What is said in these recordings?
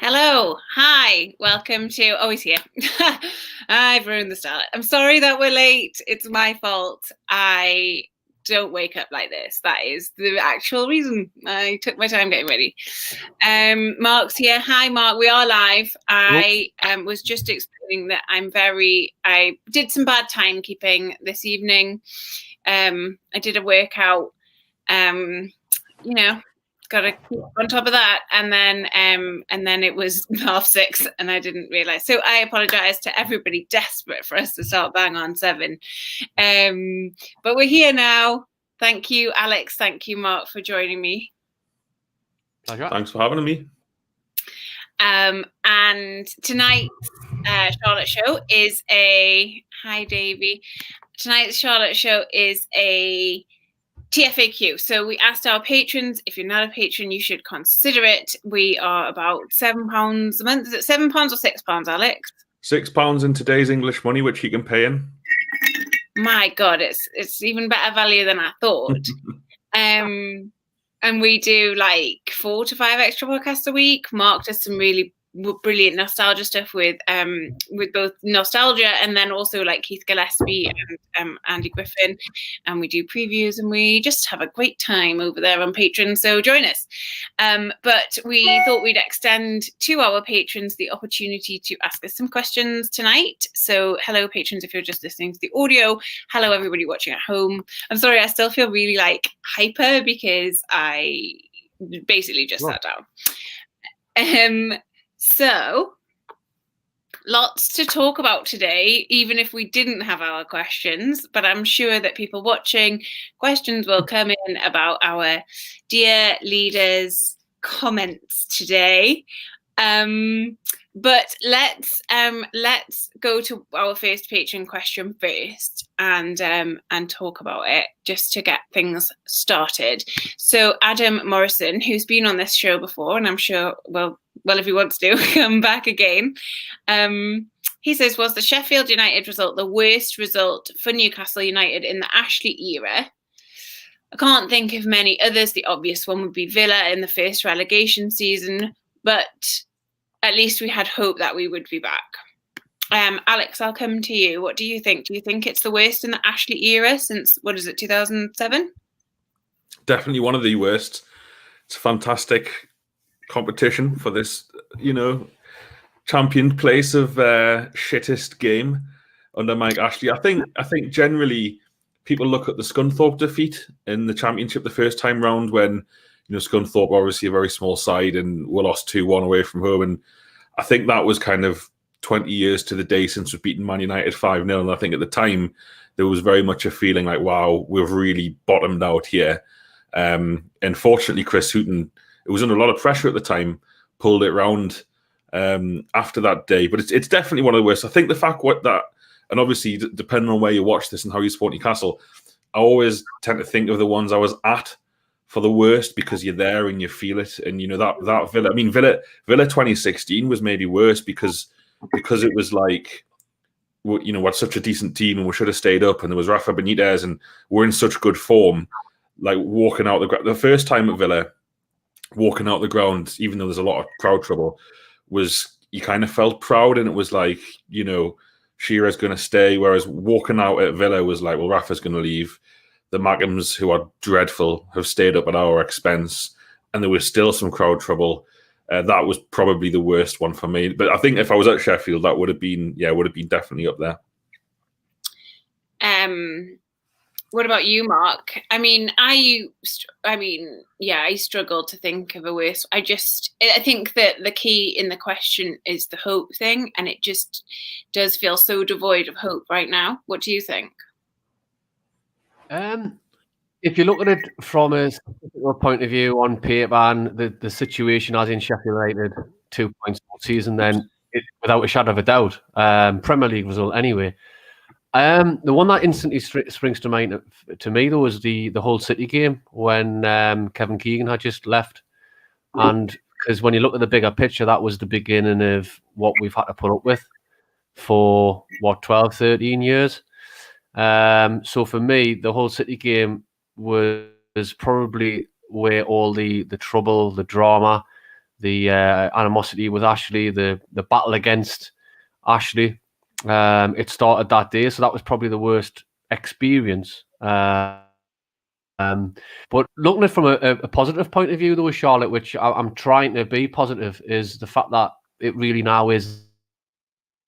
Hello, hi, welcome to. Oh, he's here. I've ruined the start. I'm sorry that we're late. It's my fault. I don't wake up like this. That is the actual reason. I took my time getting ready. Mark's here. Hi, Mark. We are live. I was just explaining that I did some bad timekeeping this evening. I did a workout. Got to keep on top of that, and then it was 6:30 and I didn't realize, so I apologize to everybody desperate for us to start bang on 7, but we're here now. Thank you, Alex. Thank you, Mark, for joining me. Pleasure. Thanks for having me. And tonight's Charlotte show is a hi Davey tonight's Charlotte show is a TFAQ. So we asked our patrons, if you're not a patron, you should consider it. We are about £7 a month. Is it £7 or £6, Alex? £6 in today's English money, which you can pay in. My God, it's even better value than I thought. And we do like 4 to 5 extra podcasts a week. Mark does some really brilliant nostalgia stuff with both nostalgia and then also like Keith Gillespie and Andy Griffin, and we do previews and we just have a great time over there on Patreon, so join us. But we thought we'd extend to our patrons the opportunity to ask us some questions tonight. So hello patrons, if you're just listening to the audio. Hello everybody watching at home. I'm sorry, I still feel really like hyper because I basically just sat down. So, lots to talk about today, even if we didn't have our questions, but I'm sure that people watching, questions will come in about our dear leaders' comments today. But let's go to our first patron question first and talk about it just to get things started. So Adam Morrison, who's been on this show before, and I'm sure well if he wants to come back again, he says, was the Sheffield United result the worst result for Newcastle United in the Ashley era? I can't think of many others. The obvious one would be Villa in the first relegation season, but at least we had hope that we would be back. Alex, I'll come to you. What do you think? Do you think it's the worst in the Ashley era since, 2007? Definitely one of the worst. It's a fantastic competition for this, championed place of shittest game under Mike Ashley. I think generally people look at the Scunthorpe defeat in the championship the first time round when, Scunthorpe obviously a very small side and we lost 2-1 away from home. And I think that was kind of 20 years to the day since we've beaten Man United 5-0. And I think at the time there was very much a feeling like, wow, we've really bottomed out here. And fortunately, Chris Hughton, it was under a lot of pressure at the time, pulled it round after that day. But it's definitely one of the worst. I think the fact and obviously depending on where you watch this and how you support Newcastle, I always tend to think of the ones I was at for the worst because you're there and you feel it. And that Villa. I mean, Villa 2016 was maybe worse because it was like, we're such a decent team and we should have stayed up. And there was Rafa Benitez and we're in such good form. Like walking out the first time at Villa, walking out the ground, even though there's a lot of crowd trouble, was you kind of felt proud and it was like, Shearer's going to stay. Whereas walking out at Villa was like, well, Rafa's going to leave. The Mackhams, who are dreadful, have stayed up at our expense, and there was still some crowd trouble. That was probably the worst one for me. But I think if I was at Sheffield, that would have been definitely up there. What about you, Mark? I struggled to think of a worse. I think that the key in the question is the hope thing, and it just does feel so devoid of hope right now. What do you think? If you look at it from a point of view on paper and the situation as in Sheffield United, 2 points all season, then without a shadow of a doubt, Premier League result anyway. The one that instantly springs to mind to me, though, was the Hull City game when Kevin Keegan had just left. And because when you look at the bigger picture, that was the beginning of what we've had to put up with for, 12, 13 years. So for me, the Hull City game was probably where all the trouble, the drama, the animosity with Ashley, the battle against Ashley. It started that day, so that was probably the worst experience. But looking at it from a positive point of view, though, Charlotte, which I'm trying to be positive, is the fact that it really now is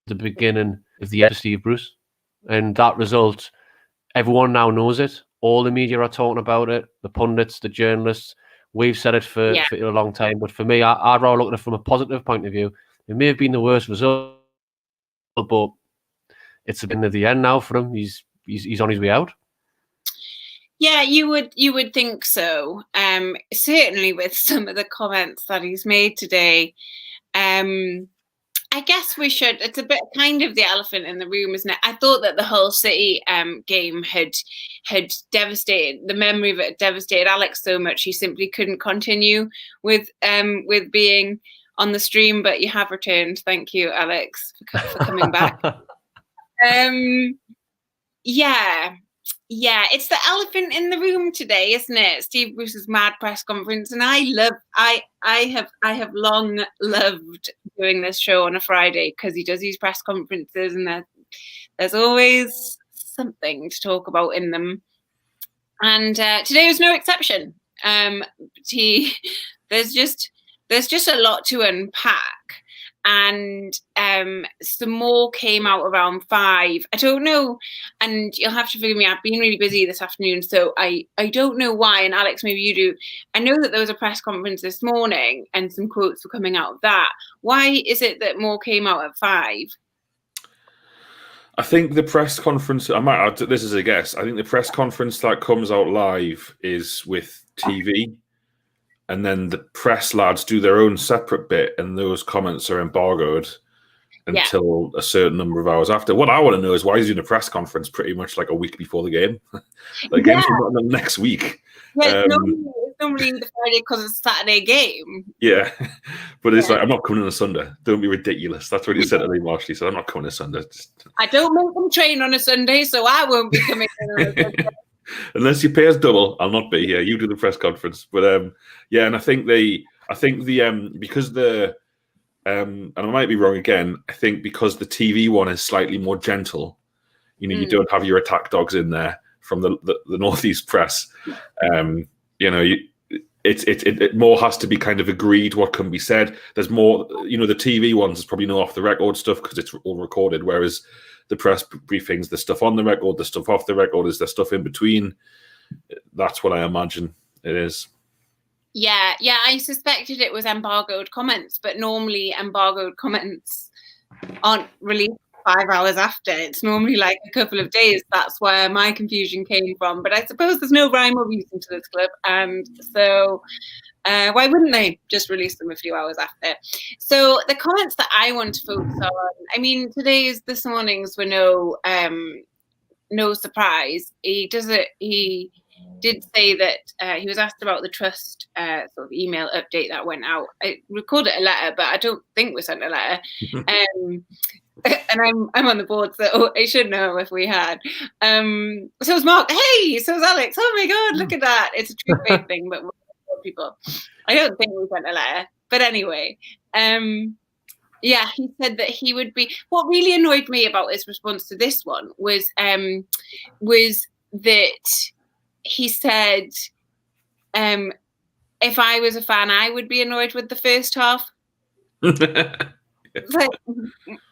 the beginning of the end of Steve Bruce. And that result, everyone now knows it. All the media are talking about it, the pundits, the journalists. We've said it for a long time. But for me, I'd rather look at it from a positive point of view. It may have been the worst result, but it's the beginning of the end now for him. He's on his way out. Yeah, you would think so. Certainly with some of the comments that he's made today. I guess we should. It's a bit kind of the elephant in the room, isn't it? I thought that the Hull City game had devastated, the memory of it devastated Alex so much he simply couldn't continue with being on the stream. But you have returned. Thank you, Alex, for coming back. Yeah, it's the elephant in the room today, isn't it? Steve Bruce's mad press conference, and I have long loved doing this show on a Friday because he does these press conferences, and there's always something to talk about in them. And today was no exception. There's just a lot to unpack. And some more came out around 5. I don't know, and you'll have to forgive me, I've been really busy this afternoon, so I don't know why, and Alex, maybe you do. I know that there was a press conference this morning and some quotes were coming out of that. Why is it that more came out at 5? I think the press conference, this is a guess, I think the press conference that comes out live is with TV. And then the press lads do their own separate bit, and those comments are embargoed until a certain number of hours after. What I want to know is why he's doing a press conference pretty much like a week before the game. The game's not next week. Yeah, it's normally the Friday because it's a Saturday game. Yeah, but it's like, I'm not coming on a Sunday. Don't be ridiculous. That's what he said to me, Marshall. He said, I'm not coming on a Sunday. I don't make them train on a Sunday, so I won't be coming on a Sunday. Unless you pay us double, I'll not be here. You do the press conference, but and I think because and I might be wrong again. I think because the TV one is slightly more gentle, you don't have your attack dogs in there from the Northeast press. It more has to be kind of agreed what can be said. There's more, the TV ones is probably no off the record stuff because it's all recorded, whereas the press briefings, the stuff on the record, the stuff off the record, is there stuff in between? That's what I imagine it is. Yeah, I suspected it was embargoed comments, but normally embargoed comments aren't released 5 hours after. It's normally like a couple of days. That's where my confusion came from. But I suppose there's no rhyme or reason to this clip, and so why wouldn't they just release them a few hours after? So the comments that I want to focus on, I mean, this morning's were no surprise. He did say that he was asked about the trust sort of email update that went out. I recalled it a letter, but I don't think we sent a letter. And I'm on the board, so I should know if we had. So was Mark. Hey, so was Alex. Oh my God, look at that! It's a true fake thing, but people. I don't think we sent a letter, but anyway, he said that he would be. What really annoyed me about his response to this one was that he said, if I was a fan, I would be annoyed with the first half. Like,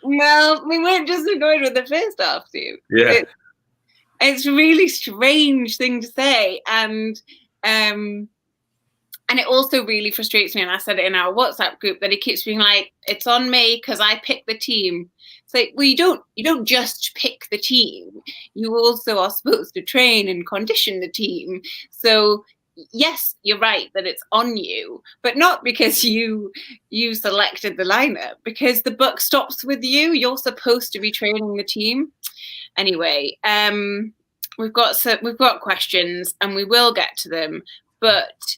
well, we weren't just annoyed with the first half, dude. Yeah, it's a really strange thing to say, and it also really frustrates me. And I said it in our WhatsApp group that he keeps being like, "It's on me because I picked the team." It's like, well, you don't just pick the team. You also are supposed to train and condition the team. So yes, you're right that it's on you, but not because you selected the lineup, because the buck stops with you. You're supposed to be training the team. Anyway, we've got questions and we will get to them. But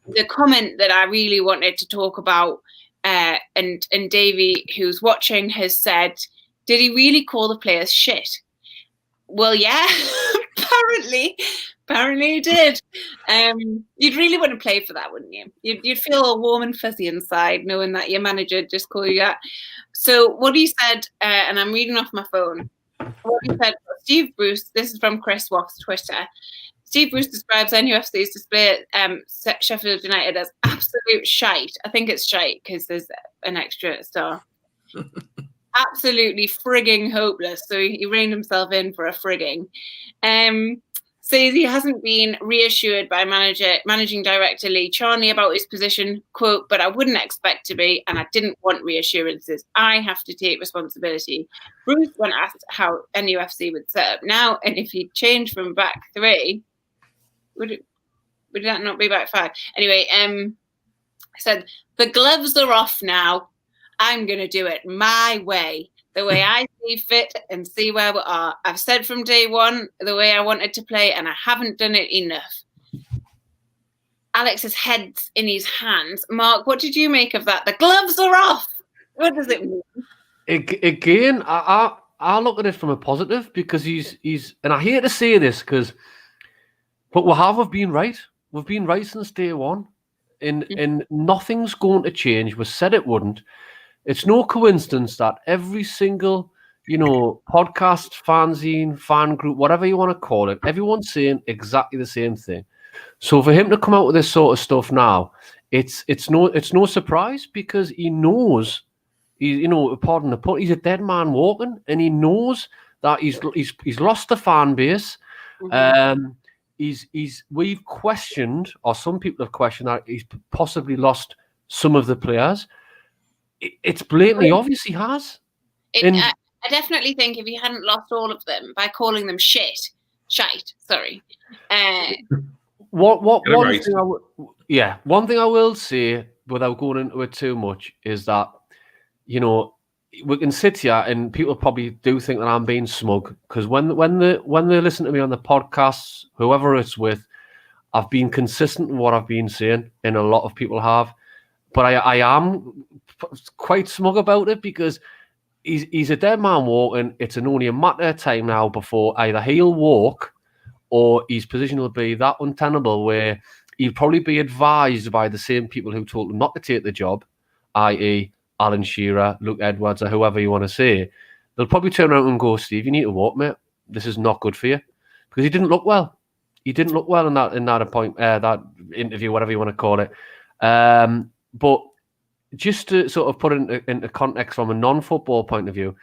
the comment that I really wanted to talk about, and Davey, who's watching, has said, did he really call the players shit? Well, yeah, apparently. Apparently you did. You'd really want to play for that, wouldn't you? You'd feel all warm and fuzzy inside knowing that your manager just called you that. So what he said, and I'm reading off my phone, what he said, Steve Bruce, this is from Chris Watt's Twitter, Steve Bruce describes NUFC's display at Sheffield United as absolute shite. I think it's shite because there's an extra star. Absolutely frigging hopeless. So he reined himself in for a frigging. Says he hasn't been reassured by managing director Lee Charnley about his position, quote, but I wouldn't expect to be, and I didn't want reassurances. I have to take responsibility. Bruce, when asked how NUFC would set up now, and if he'd change from back three, would that not be back five? Anyway, said, the gloves are off now. I'm going to do it my way. The way I see fit and see where we are. I've said from day one the way I wanted to play, and I haven't done it enough. Alex's head's in his hands. Mark, what did you make of that? The gloves are off. What does it mean? Again, I look at it from a positive because he's and I hate to say this but we've been right. We've been right since day one, and nothing's going to change. We said it wouldn't. It's no coincidence that every single, podcast, fanzine, fan group, whatever you want to call it, everyone's saying exactly the same thing. So for him to come out with this sort of stuff now, it's no surprise because he knows, pardon the pun, he's a dead man walking, and he knows that he's lost the fan base. We've questioned, or some people have questioned that he's possibly lost some of the players. It's blatantly obvious he has. I definitely think if he hadn't lost all of them by calling them shite. Sorry. One thing I will say without going into it too much is that we can sit here and people probably do think that I'm being smug because when they listen to me on the podcasts, whoever it's with, I've been consistent in what I've been saying, and a lot of people have. But I am quite smug about it because he's a dead man walking. It's only a matter of time now before either he'll walk or his position will be that untenable where he'll probably be advised by the same people who told him not to take the job, i.e. Alan Shearer, Luke Edwards, or whoever you want to say. They'll probably turn around and go, Steve, you need to walk, mate. This is not good for you. Because he didn't look well. He didn't look well in that that interview, whatever you want to call it. But just to sort of put it into context from a non-football point of view,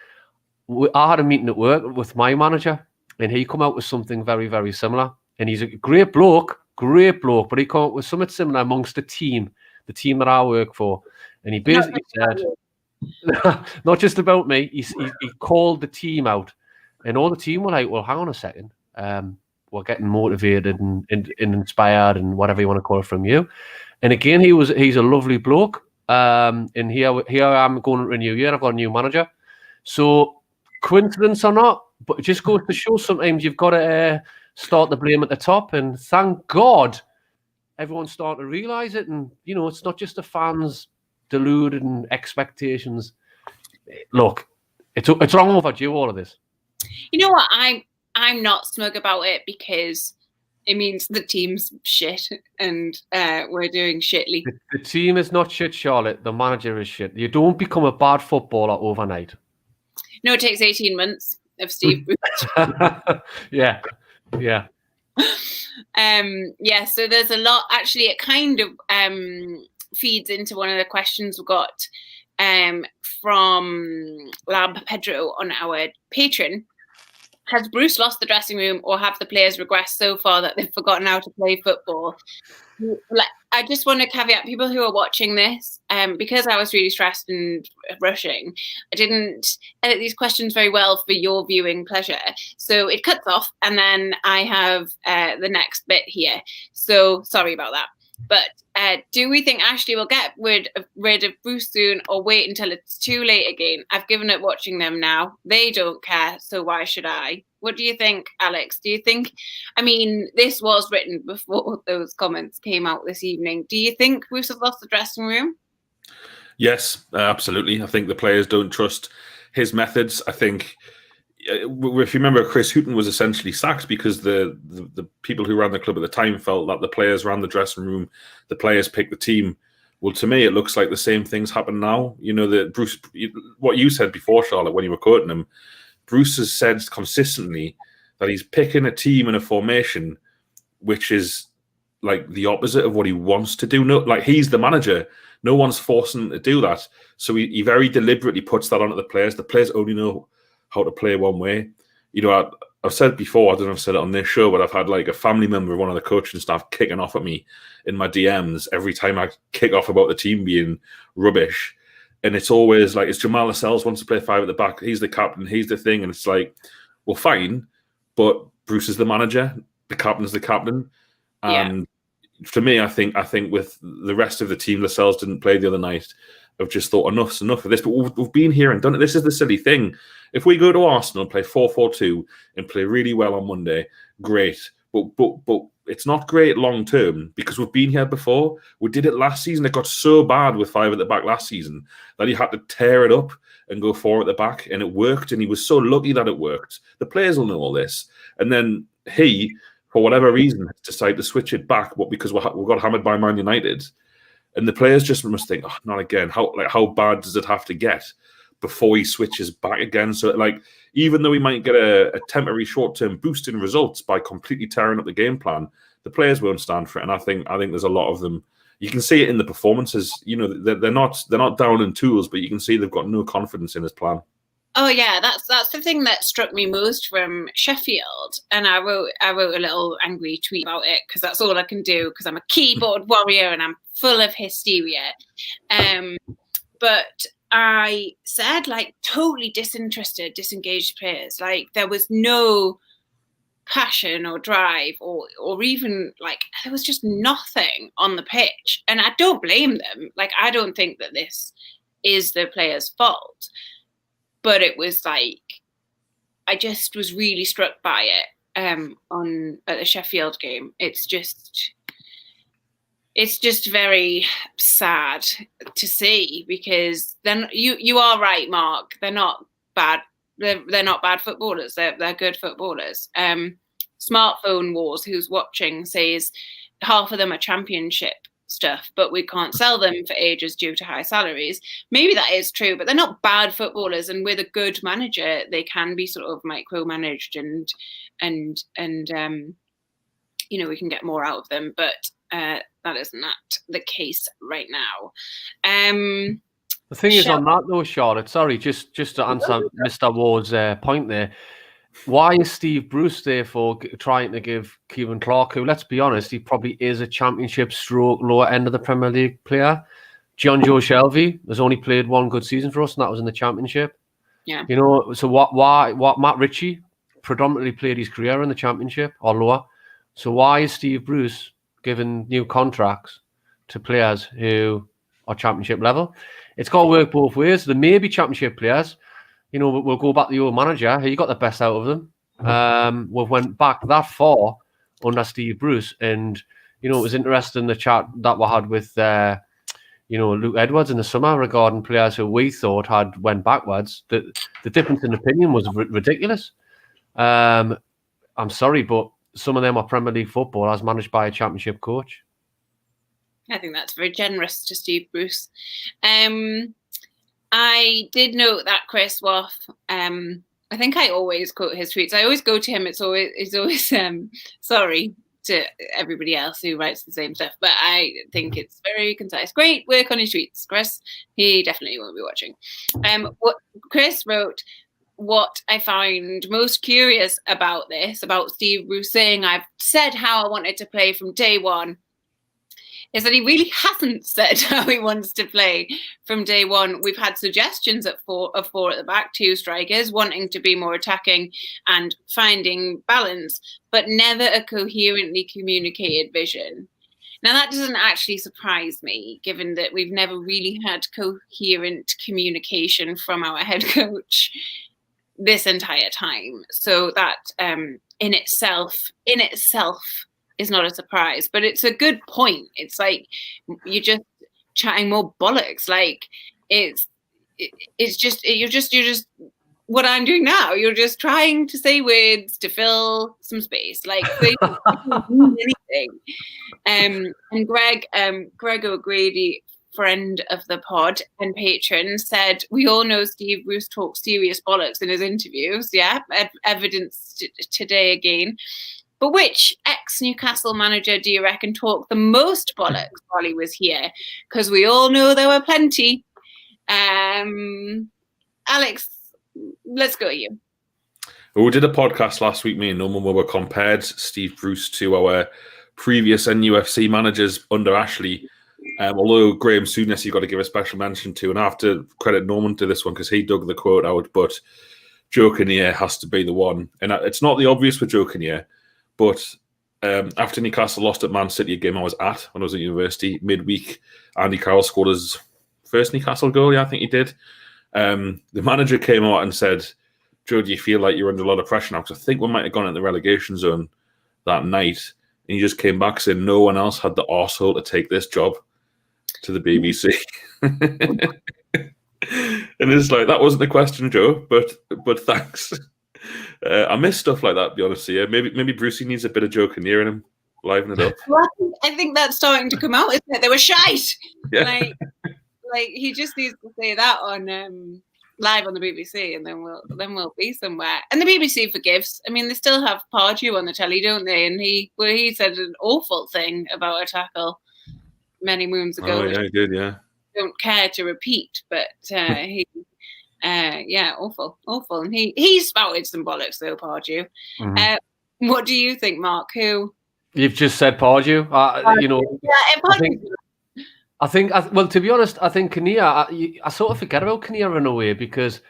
I had a meeting at work with my manager, and he come out with something very, very similar. And he's a great bloke, but he come out with something similar amongst the team that I work for. And he basically said, not just about me, he called the team out. And all the team were like, well, hang on a second. We're getting motivated and inspired and whatever you want to call it from you. And again, he's a lovely bloke. And here I am going into a new year. I've got a new manager. So coincidence or not, but it just goes to show sometimes you've got to start the blame at the top. And thank God everyone's starting to realise it. And, it's not just the fans deluded and expectations. Look, it's long overdue, all of this. You know what? I'm not smug about it because it means the team's shit and we're doing shitly. The team is not shit, Charlotte. The manager is shit. You don't become a bad footballer overnight. No, it takes 18 months of Steve Bruce. Yeah. So there's a lot. Actually, it kind of feeds into one of the questions we got from Lab Pedro on our Patreon. Has Bruce lost the dressing room, or have the players regressed so far that they've forgotten how to play football? I just want to caveat people who are watching this, because I was really stressed and rushing, I didn't edit these questions very well for your viewing pleasure. So it cuts off, and then I have the next bit here. So sorry about that. But do we think Ashley will get rid of Bruce soon, or wait until it's too late again? I've given up watching them now. They don't care, so why should I? What do you think, Alex? Do you think, this was written before those comments came out this evening. Do you think Bruce has lost the dressing room? Yes, absolutely. I think the players don't trust his methods. I think if you remember, Chris Hughton was essentially sacked because the people who ran the club at the time felt that the players ran the dressing room, the players picked the team. Well, to me, it looks like the same things happen now. You know, that Bruce, what you said before, Charlotte, when you were quoting him, Bruce has said consistently that he's picking a team and a formation which is like the opposite of what he wants to do. No, like he's the manager. No one's forcing him to do that. So he very deliberately puts that onto the players. The players only know how to play one way. You know, I've said before, I don't know if I've said it on this show, but I've had like a family member of one of the coaching staff kicking off at me in my DMs every time I kick off about the team being rubbish. And it's always like, it's Jamal Lascelles wants to play 5 at the back. He's the captain. He's the thing. And it's like, well, fine, but Bruce is the manager. The captain's the captain. And for me, I think with the rest of the team, Lascelles didn't play the other night. I've just thought enough's enough of this. But we've been here and done it. This is the silly thing. If we go to Arsenal, play 4-4-2 and play really well on Monday, great. But it's not great long term because we've been here before. We did it last season. It got so bad with 5 at the back last season that he had to tear it up and go 4 at the back, and it worked. And he was so lucky that it worked. The players will know all this. And then he, for whatever reason, decided to switch it back, but because we got hammered by Man United. And the players just must think, oh, not again. How bad does it have to get before he switches back again? So, like, even though we might get a temporary short-term boost in results by completely tearing up the game plan, the players won't stand for it. And I think there's a lot of them. You can see it in the performances. You know, they're not down in tools, but you can see they've got no confidence in his plan. Oh yeah, that's the thing that struck me most from Sheffield, and I wrote a little angry tweet about it because that's all I can do because I'm a keyboard warrior and I'm full of hysteria. But I said like totally disinterested, disengaged players. Like there was no passion or drive or even like there was just nothing on the pitch, and I don't blame them. Like I don't think that this is the players' fault. But it was like, I just was really struck by it at the Sheffield game. It's just very sad to see because then you are right, Mark. They're not bad. They're not bad footballers. They're good footballers. Smartphone Wars, who's watching, says half of them are championship stuff, but we can't sell them for ages due to high salaries. Maybe that is true, but they're not bad footballers, and with a good manager they can be sort of micromanaged and you know, we can get more out of them, but that is not the case right now. The thing is on that though, Charlotte, sorry, just to answer Mr. Ward's point there, why is Steve Bruce therefore trying to give Kieran Clark, who, let's be honest, he probably is a championship stroke lower end of the Premier League player? John Joe Shelby has only played 1 good season for us, and that was in the championship. Yeah. You know, so what Matt Ritchie predominantly played his career in the championship or lower. So why is Steve Bruce giving new contracts to players who are championship level? It's got to work both ways. There may be championship players. You know, we'll go back to the old manager. He got the best out of them. We went back that far under Steve Bruce, and you know, it was interesting the chat that we had with you know, Luke Edwards in the summer regarding players who we thought had went backwards. The difference in opinion was ridiculous. I'm sorry, but some of them are Premier League footballers managed by a championship coach. I think that's very generous to Steve Bruce. I did note that Chris Waugh, I think I always quote his tweets. I always go to him. It's always sorry to everybody else who writes the same stuff, but I think it's very concise. Great work on his tweets, Chris. He definitely won't be watching. What Chris wrote, what I find most curious about this, about Steve Bruce saying, I've said how I wanted to play from day one, is that he really hasn't said how he wants to play from day one. We've had suggestions of four at the back, 2 strikers, wanting to be more attacking and finding balance, but never a coherently communicated vision. Now, that doesn't actually surprise me, given that we've never really had coherent communication from our head coach this entire time. So that in itself is not a surprise, but it's a good point. It's like you're just chatting more bollocks. Like you're just what I'm doing now. You're just trying to say words to fill some space. Like they don't mean anything. And Greg O'Grady, friend of the pod and patron, said, we all know Steve Bruce talks serious bollocks in his interviews. Yeah, evidence today again. But which ex-Newcastle manager do you reckon talked the most bollocks while he was here? Because we all know there were plenty. Alex, let's go to you. We did a podcast last week, me and Norman, where we compared Steve Bruce to our previous NUFC managers under Ashley. Although Graham Souness, you've got to give a special mention to, and I have to credit Norman to this one because he dug the quote out, but Joe Kinnear has to be the one. And it's not the obvious for Joe Kinnear, but after Newcastle lost at Man City, a game I was at when I was at university, midweek, Andy Carroll scored his first Newcastle goal, yeah, I think he did. The manager came out and said, Joe, do you feel like you're under a lot of pressure now? Because I think we might have gone in the relegation zone that night. And he just came back saying no one else had the arsehole to take this job to the BBC. And it's like, that wasn't the question, Joe, but thanks. I miss stuff like that, to be honest with you. Maybe Brucey needs a bit of Joe Kinnear in him, liven it up. Well, I think that's starting to come out, isn't it? They were shite. Yeah. Like he just needs to say that on live on the BBC, and then we'll be somewhere. And the BBC forgives. I mean, they still have Pardew on the telly, don't they? And he said an awful thing about a tackle many moons ago. Oh yeah, he did. Yeah. Don't care to repeat, but awful. And he spouted some bollocks though, Pardew. Mm-hmm. What do you think, Mark? Who? You've just said Pardew. I think, well, to be honest, I think Kinnear, I sort of forget about Kinnear in a way because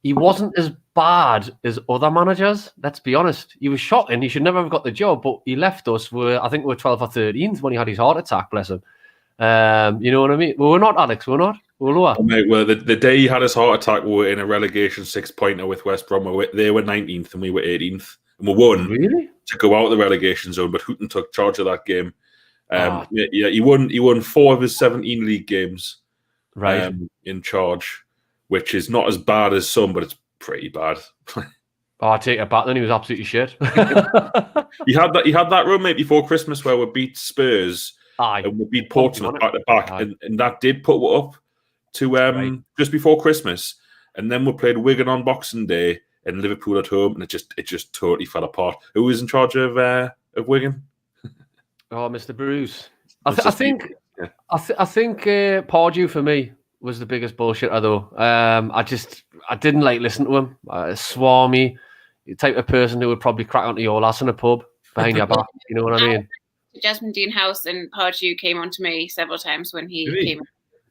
he wasn't as bad as other managers. Let's be honest. He was shocking. He should never have got the job, but he left us. I think we were 12th or 13th when he had his heart attack, bless him. You know what I mean? Well, we're not, Alex. We're not. We're lower. Oh, mate, well, the day he had his heart attack, we were in a relegation 6-pointer with West Brom. They were 19th and we were 18th. And we won to go out of the relegation zone, but Houghton took charge of that game. He won 4 of his 17 league games, right? In charge, which is not as bad as some, but it's pretty bad. I take it back. Then he was absolutely shit. He had that run, mate, before Christmas where we beat Spurs and we beat Portsmouth back to back, and that did put up to just before Christmas, and then we played Wigan on Boxing Day and Liverpool at home, and it just totally fell apart. Who was in charge of Wigan? Oh, Mr. Bruce. I think Pardew for me was the biggest bullshitter though. I didn't like listening to him. Swarmy, the type of person who would probably crack onto your lass in a pub behind your back. You know what I mean? Jasmine Dean House and Pardew came on to me several times when he came.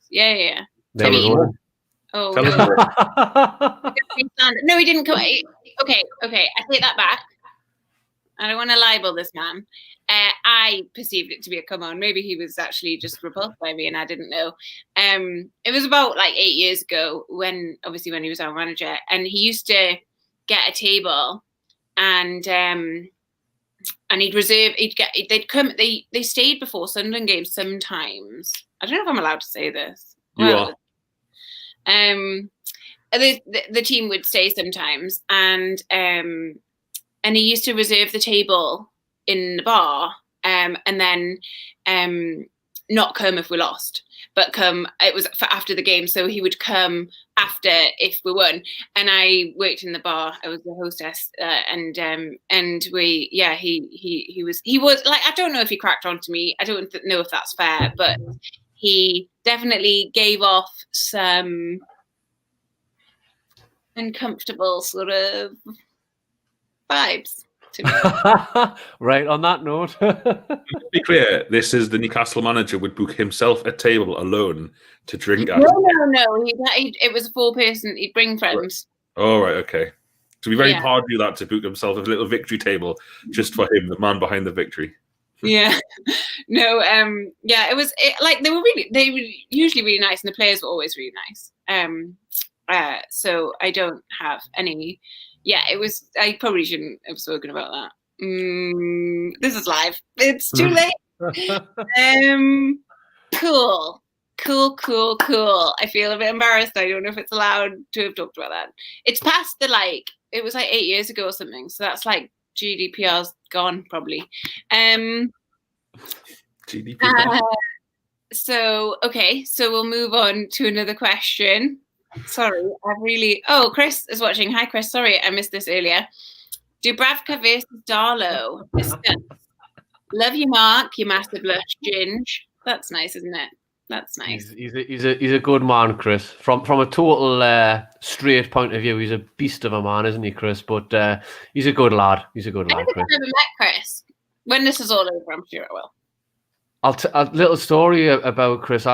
Yeah. There we go. Oh no, he didn't come. Okay, I take that back. I don't want to libel this man. I perceived it to be a come on. Maybe he was actually just repulsed by me and I didn't know. It was about like 8 years ago when he was our manager, and he used to get a table and they stayed before Sunderland games sometimes. I don't know if I'm allowed to say this. You are. The team would stay sometimes, and he used to reserve the table in the bar, and then not come if we lost, but come. It was for after the game, so he would come after if we won. And I worked in the bar. I was the hostess, and he was like, I don't know if he cracked onto me. I don't know if that's fair, but he definitely gave off some uncomfortable sort of vibes to me. Right, on that note. To be clear, this is the Newcastle manager would book himself a table alone to drink at. No. It was a 4-person. He'd bring friends. Oh, right, okay. So it'd be very hard to do that, to book himself a little victory table just for him, the man behind the victory. Yeah. No, it was like they were usually really nice, and the players were always really nice. So I don't have any. Yeah, it was. I probably shouldn't have spoken about that. This is live. It's too late. Cool. Cool. I feel a bit embarrassed. I don't know if it's allowed to have talked about that. It's past the it was 8 years ago or something. So that's GDPR's gone probably. GDPR. So we'll move on to another question. Sorry, Oh, Chris is watching. Hi, Chris. Sorry, I missed this earlier. Dubravka versus Darlow. Love you, Mark. You massive lush ginge. That's nice, isn't it? That's nice. He's a good man, Chris. From a total straight point of view, he's a beast of a man, isn't he, Chris? But he's a good lad. He's a good lad, Chris. I've never met Chris. When this is all over, I'm sure I will. A little story about Chris.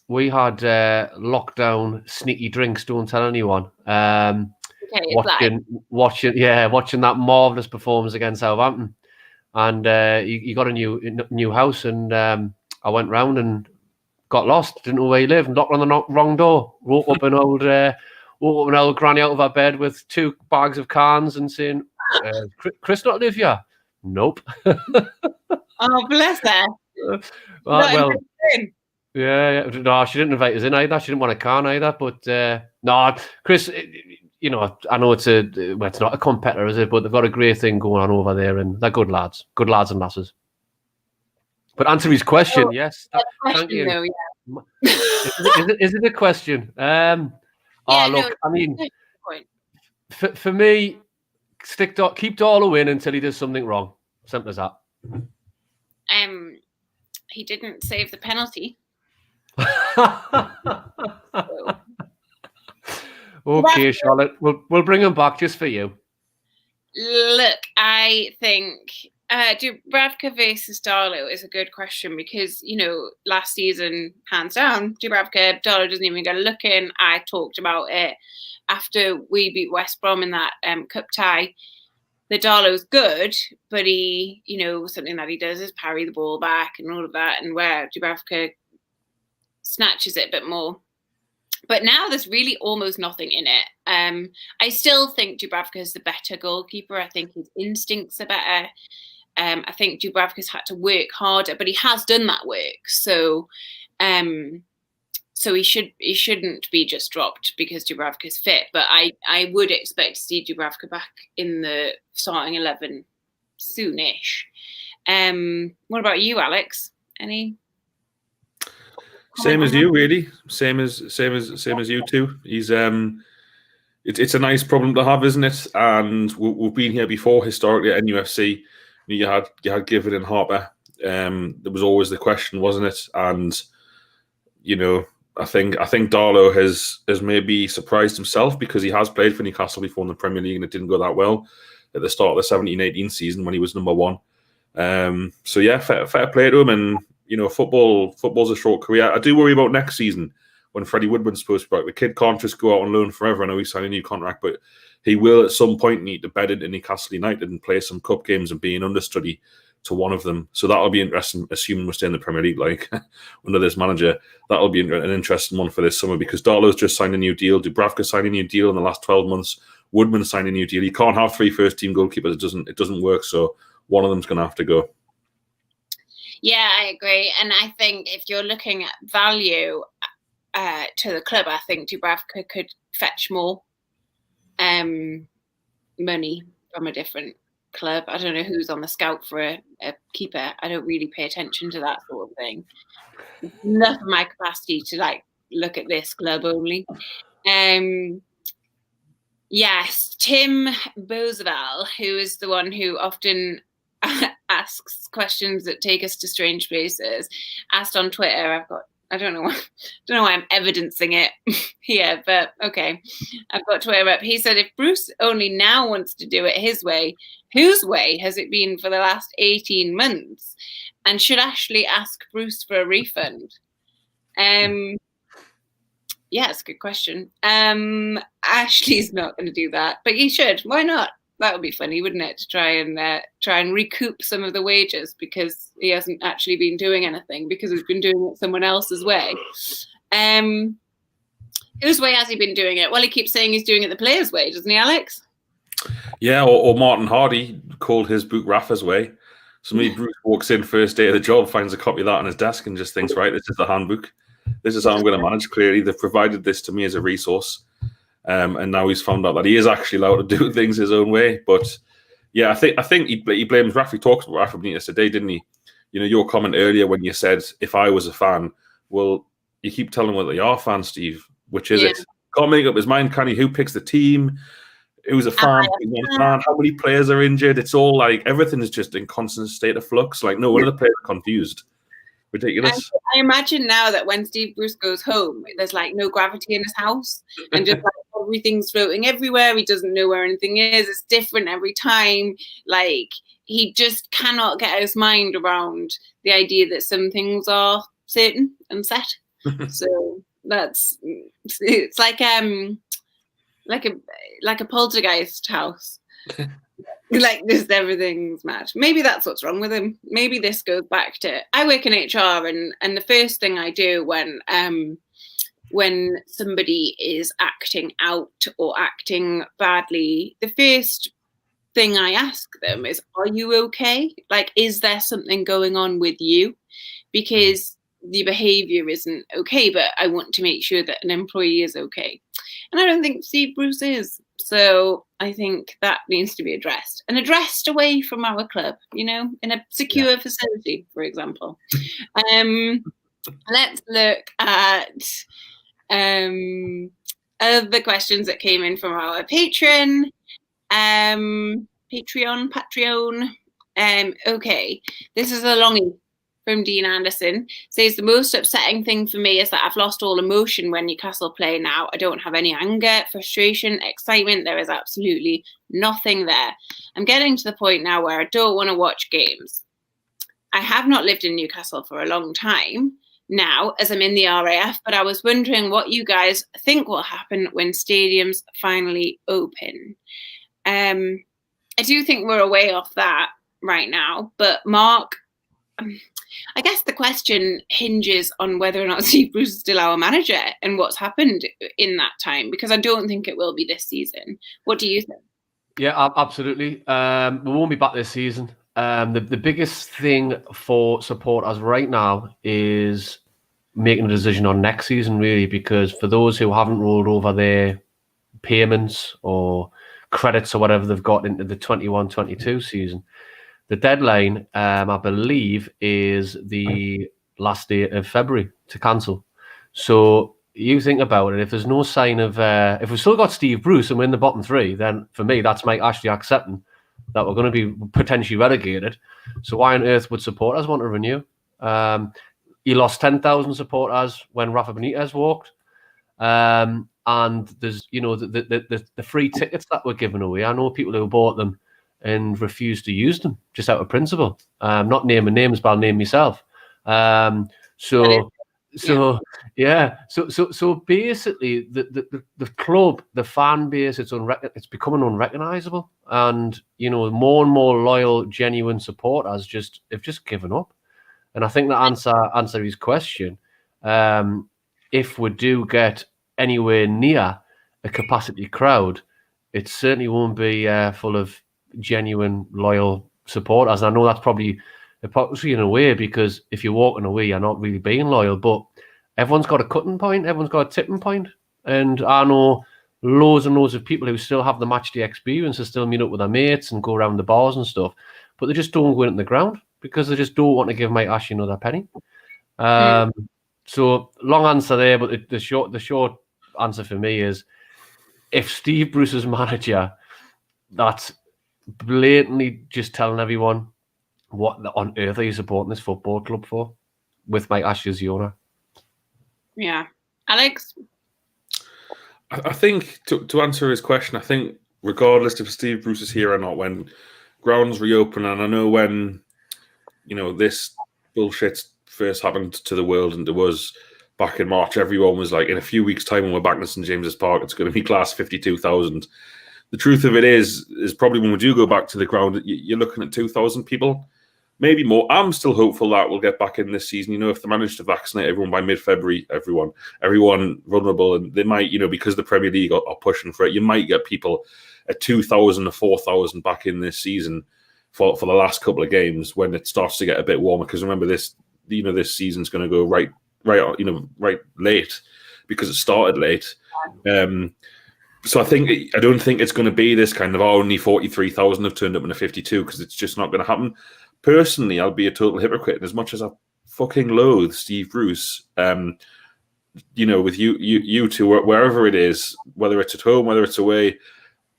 We had lockdown sneaky drinks. Don't tell anyone. Watching that marvelous performance against Southampton, and he got a new house, and I went round and got lost. Didn't know where he lived. Knocked on the wrong door. Woke up an old granny out of her bed with 2 bags of cans and saying, "Chris not live here?" Nope. Oh, bless her. Yeah. No, she didn't invite us in either. She didn't want a can either. But no, Chris, I know it's not a competitor, is it? But they've got a great thing going on over there, and they're good lads and lasses. But answer his question, yes. Thank you. Though, yeah. Is it a question? For me, keep Darlow in until he does something wrong. Simple as that. He didn't save the penalty. Okay, Charlotte, we'll bring him back just for you. Look, I think Dubravka versus Darlow is a good question because, last season, hands down, Dubravka, Darlow doesn't even go looking. I talked about it after we beat West Brom in that cup tie. The Darlow's good, but he, something that he does is parry the ball back and all of that, and where Dubravka snatches it a bit more. But now there's really almost nothing in it. I still think Dubravka is the better goalkeeper. I think his instincts are better. I think Dubravka's had to work harder, but he has done that work. So he shouldn't be just dropped because Dubravka's fit. But I would expect to see Dubravka back in the starting 11 soonish. What about you, Alex? Any? Same as you, really. Same as you two. He's it's a nice problem to have, isn't it? And we've been here before historically at NUFC. You had Given and Harper. There was always the question, wasn't it? And I think Darlow has maybe surprised himself because he has played for Newcastle before in the Premier League and it didn't go that well at the start of the 17-18 season when he was number 1. So yeah, fair play to him. And football's a short career. I do worry about next season when Freddie Woodman's supposed to be back. The kid can't just go out on loan forever. I know he's signed a new contract, but he will at some point need to bed into Newcastle United and play some cup games and be an understudy to one of them. So that'll be interesting, assuming we're staying in the Premier League, under this manager. That'll be an interesting one for this summer because Darlow's just signed a new deal. Dubravka signed a new deal in the last 12 months. Woodman signed a new deal. You can't have 3 first-team goalkeepers. It doesn't work. So one of them's going to have to go. Yeah, I agree. And I think if you're looking at value to the club, I think Dubravka could fetch more money from a different club. I don't know who's on the scout for a keeper. I don't really pay attention to that sort of thing. Enough of my capacity to look at this club only. Yes, Tim Bozeval, who is the one who often asks questions that take us to strange places, asked on Twitter. I don't know why I'm evidencing it here, but okay. I've got Twitter up. He said, if Bruce only now wants to do it his way, whose way has it been for the last 18 months? And should Ashley ask Bruce for a refund? Yeah, it's a good question. Ashley's not going to do that, but he should. Why not? That would be funny, wouldn't it? To try and recoup some of the wages because he hasn't actually been doing anything because he's been doing it someone else's way. Whose way has he been doing it? Well, he keeps saying he's doing it the player's way, doesn't he, Alex? Yeah, or Martin Hardy called his book Rafa's way. So maybe Bruce walks in first day of the job, finds a copy of that on his desk and just thinks, right, this is the handbook. This is how I'm going to manage. Clearly, they've provided this to me as a resource. And now he's found out that he is actually allowed to do things his own way. But yeah, I think he blames Rafa. He talked about Rafa Benitez today, didn't he? You know, your comment earlier when you said, if I was a fan, well, you keep telling them that they are fans, Steve. Which is it? Can't make up his mind, can he? Who picks the team? Who's a fan? Who's not a fan? How many players are injured? It's all like everything is just in constant state of flux. Like, no one of the players are confused. Ridiculous. I imagine now that when Steve Bruce goes home, there's like no gravity in his house and just like everything's floating everywhere. He doesn't know where anything is. It's different every time. Like, he just cannot get his mind around the idea that some things are certain and set. So it's like a poltergeist house. Like, just everything's mad. Maybe that's what's wrong with him. Maybe this goes back to, I work in HR, and the first thing I do when somebody is acting out or acting badly, the first thing I ask them is, are you okay? Like, is there something going on with you? Because the behavior isn't okay, but I want to make sure that an employee is okay. And I don't think Steve Bruce is. So I think that needs to be addressed, and addressed away from our club, you know, in a secure facility, for example. Let's look at other questions that came in from our Patreon. Okay, this is a longie from Dean Anderson. Says, the most upsetting thing for me is that I've lost all emotion when Newcastle play now. I don't have any anger, frustration, excitement. There is absolutely nothing there. I'm getting to the point now where I don't want to watch games. I have not lived in Newcastle for a long time now, as I'm in the RAF, but I was wondering what you guys think will happen when stadiums finally open. I do think we're a way off that right now, but Mark, I guess the question hinges on whether or not Steve Bruce is still our manager and what's happened in that time, because I don't think it will be this season. What do you think? Yeah, absolutely. We won't be back this season. The biggest thing for supporters right now is making a decision on next season, really, because for those who haven't rolled over their payments or credits or whatever they've got into the 21-22 season, the deadline, I believe, is the last day of February to cancel. So you think about it, if there's no sign of, if we've still got Steve Bruce and we're in the bottom three, then for me, that's Mike Ashley accepting that we're going to be potentially relegated. So why on earth would supporters want to renew? He lost 10,000 supporters when Rafa Benitez walked. And there's, you know, the free tickets that were given away. I know people who bought them and refused to use them just out of principle. Not naming names, but I'll name myself. So basically, the club, the fan base, it's becoming unrecognisable, and you know, more and more loyal, genuine supporters have just given up. And I think that answer his question. If we do get anywhere near a capacity crowd, it certainly won't be full of genuine, loyal supporters. And I know that's probably hypocrisy in a way, because if you're walking away, you're not really being loyal. But everyone's got a cutting point, everyone's got a tipping point. And I know loads and loads of people who still have the matchday experience and still meet up with their mates and go around the bars and stuff, but they just don't go into the ground because they just don't want to give Mike Ashley another penny. So long answer there, but the short answer for me is, if Steve Bruce is manager, that's blatantly just telling everyone what on earth are you supporting this football club for, with Mike Ashley as the owner. Yeah. Alex? I think, to answer his question, I think regardless if Steve Bruce is here or not, when grounds reopen, and I know when, you know, this bullshit first happened to the world and to us back in March, everyone was like, in a few weeks' time when we're back in St James's Park, it's going to be class 52,000. The truth of it is probably when we do go back to the ground, you're looking at 2,000 people, maybe more. I'm still hopeful that we'll get back in this season. You know, if they manage to vaccinate everyone by mid-February, everyone vulnerable, and they might, you know, because the Premier League are pushing for it, you might get people at 2,000 or 4,000 back in this season for the last couple of games when it starts to get a bit warmer. Because remember, this season's going to go right right late because it started late. So I don't think it's going to be this kind of only 43,000 have turned up in a 52 because it's just not going to happen. Personally, I'll be a total hypocrite, and as much as I fucking loathe Steve Bruce, with you two, wherever it is, whether it's at home, whether it's away,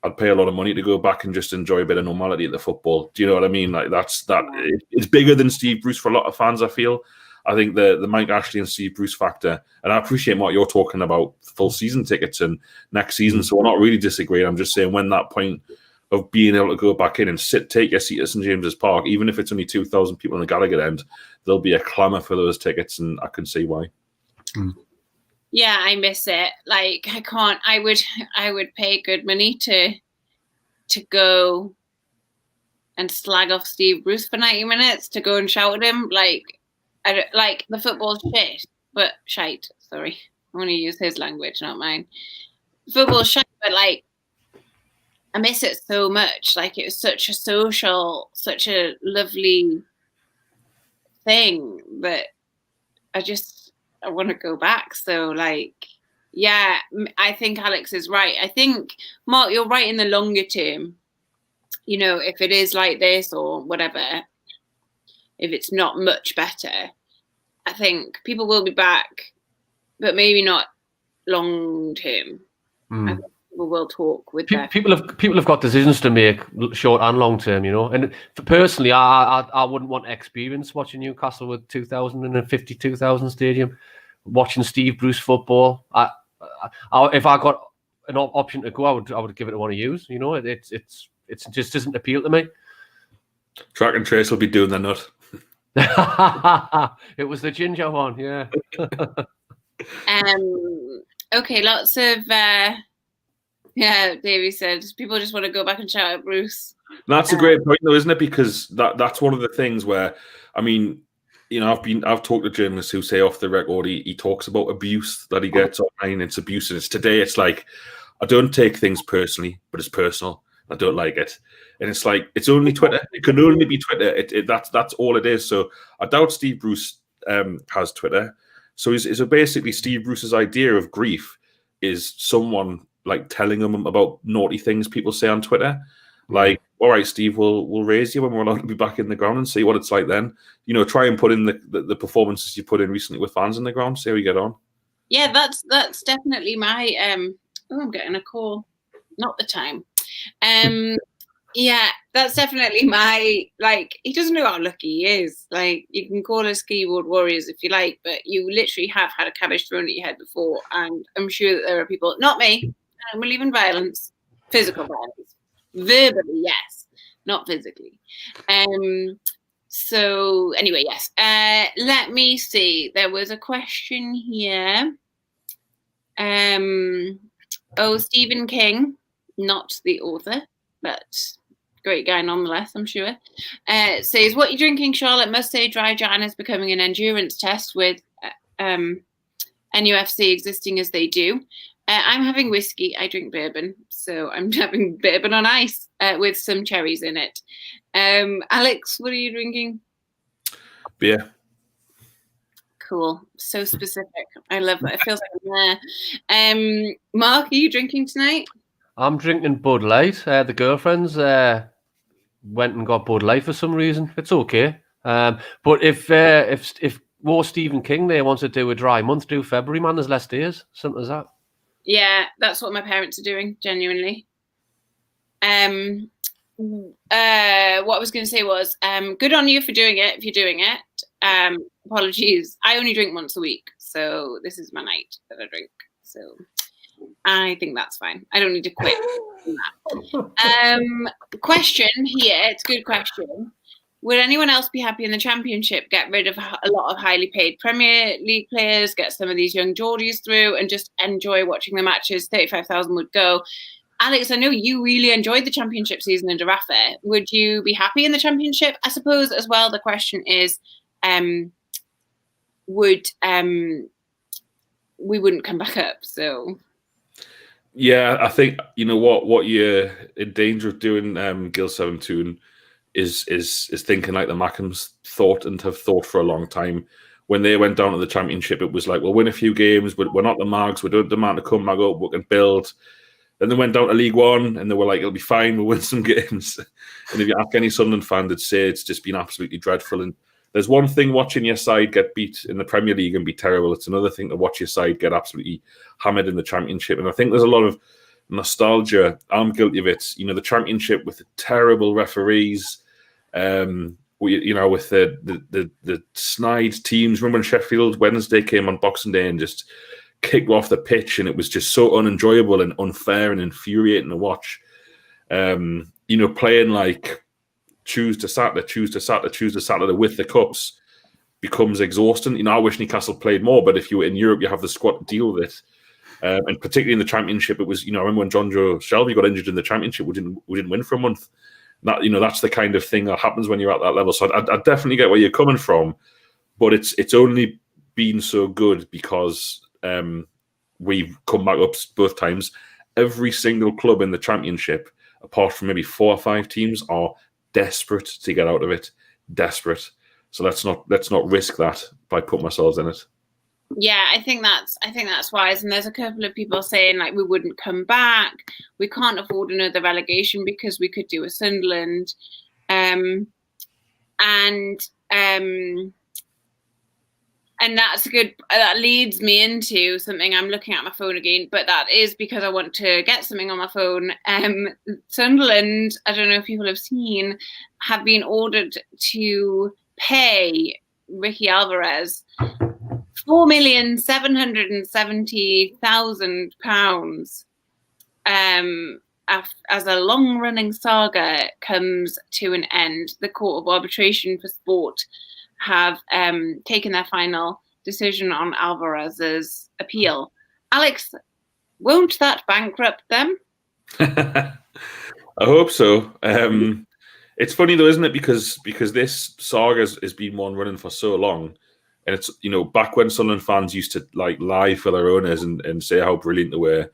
I'd pay a lot of money to go back and just enjoy a bit of normality at the football. Do you know what I mean? Like it's bigger than Steve Bruce for a lot of fans, I feel. I think the Mike Ashley and Steve Bruce factor, and I appreciate what you're talking about, full season tickets and next season. So we're not really disagreeing. I'm just saying when that point of being able to go back in and take your seat at St James's Park, even if it's only 2,000 people in the Gallagher end, there'll be a clamour for those tickets, and I can see why. Yeah, I miss it. Like I can't. I would pay good money to go and slag off Steve Bruce for 90 minutes to go and shout at him. Like the football's shit, but shite. Sorry, I want to use his language, not mine. Football's shite, but like I miss it so much. Like it was such a social, such a lovely thing that I want to go back. So like, yeah, I think Alex is right. I think Mark, you're right in the longer term. If it is like this or whatever. If it's not much better, I think people will be back, but maybe not long term. I think people will talk with people have got decisions to make, short and long term. And personally, I wouldn't want to experience watching Newcastle with 2,000 and a 52,000 stadium, watching Steve Bruce football. If I got an option to go, I would give it to one of yous. It just doesn't appeal to me. Track and Trace will be doing their nut. It was the ginger one, yeah. Okay, lots of Davey said people just want to go back and shout at Bruce. That's a great point, though, isn't it? Because that's one of the things where, I mean, I've talked to journalists who say off the record he talks about abuse that he gets online. It's abuse, and it's like I don't take things personally, but it's personal. I don't like it. And it's like, it's only Twitter. It can only be Twitter. That's all it is. So I doubt Steve Bruce has Twitter. So basically Steve Bruce's idea of grief is someone like telling him about naughty things people say on Twitter. Like, all right, Steve, we'll raise you when we're allowed to be back in the ground and see what it's like then. Try and put in the performances you put in recently with fans in the ground, see how you get on. Yeah, that's definitely my I'm getting a call. Not the time. Yeah, that's definitely my, like, he doesn't know how lucky he is. Like, you can call us keyboard warriors if you like, but you literally have had a cabbage thrown at your head before, and I'm sure that there are people, not me, I don't believe in violence, physical violence, verbally, yes, not physically. So anyway, yes. Let me see. There was a question here. Stephen King, not the author, but great guy nonetheless, I'm sure. Says, what are you drinking, Charlotte? Must say dry Jan is becoming an endurance test with NUFC existing as they do. I'm having whiskey. I drink bourbon. So I'm having bourbon on ice with some cherries in it. Alex, what are you drinking? Beer. Cool. So specific. I love that. It feels like I'm there. Mark, are you drinking tonight? I'm drinking Bud Light. The girlfriends went and got Bud Light for some reason. It's okay. But if more Stephen King there wants to do a dry month, do February, man. There's less days. Simple as that. Yeah, that's what my parents are doing. Genuinely. What I was going to say was, good on you for doing it. If you're doing it, apologies. I only drink once a week, so this is my night that I drink. So I think that's fine. I don't need to quit. Question here. It's a good question. Would anyone else be happy in the Championship? Get rid of a lot of highly paid Premier League players, get some of these young Geordies through, and just enjoy watching the matches. 35,000 would go. Alex, I know you really enjoyed the Championship season in Darafa. Would you be happy in the Championship? I suppose as well the question is, we wouldn't come back up, so... Yeah, I think, you know, what you're in danger of doing, Gil 72, is thinking like the Mackhams thought and have thought for a long time, when they went down to the Championship, it was like, we'll win a few games, but we're not the Mags. We don't demand to come back up. We can build. Then they went down to League One, and they were like, it'll be fine. We'll win some games. And if you ask any Sunderland fan, they'd say it's just been absolutely dreadful. And there's one thing watching your side get beat in the Premier League and be terrible. It's another thing to watch your side get absolutely hammered in the Championship. And I think there's a lot of nostalgia. I'm guilty of it. The Championship with the terrible referees, with the snide teams. Remember when Sheffield Wednesday came on Boxing Day and just kicked off the pitch, and it was just so unenjoyable and unfair and infuriating to watch. Playing like choose to Saturday with the cups becomes exhausting. I wish Newcastle played more, but if you were in Europe, you have the squad to deal with it. And particularly in the Championship, it was, I remember when John Joe Shelby got injured in the Championship, we didn't win for a month. That's the kind of thing that happens when you're at that level. So I definitely get where you're coming from, but it's only been so good because we've come back up both times. Every single club in the Championship, apart from maybe 4 or 5 teams, are desperate to get out of it. Desperate. So let's not risk that by putting ourselves in it. Yeah, I think that's wise. And there's a couple of people saying like we wouldn't come back. We can't afford another relegation because we could do a Sunderland. And that's good. That leads me into something. I'm looking at my phone again, but that is because I want to get something on my phone. Sunderland, I don't know if people have seen, have been ordered to pay Ricky Alvarez £4,770,000 as a long-running saga comes to an end. The Court of Arbitration for Sport have taken their final decision on Alvarez's appeal. Alex, won't that bankrupt them? I hope so. It's funny though, isn't it? Because this saga has been one running for so long. And it's, back when Sunderland fans used to like lie for their owners and say how brilliant they were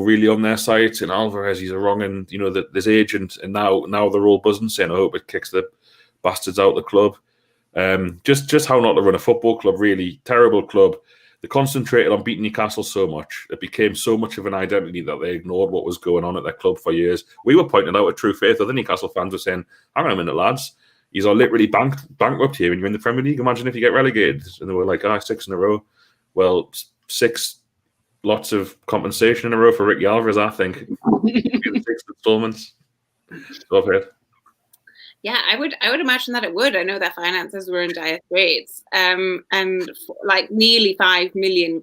really on their side. And Alvarez, he's a wrong, and this agent, and now they're all buzzing saying, I hope it kicks the bastards out of the club. Just how not to run a football club, really. Terrible club. They concentrated on beating Newcastle so much. It became so much of an identity that they ignored what was going on at their club for years. We were pointing out a true faith. Other Newcastle fans were saying, hang on a minute, lads. He's all literally bankrupt here and you're in the Premier League. Imagine if you get relegated. And they were like, 6 in a row. Well, 6 lots of compensation in a row for Ricky Alvarez, I think. 6 installments. Love it. Yeah, I would imagine that it would. I know their finances were in dire straits. And like nearly £5 million.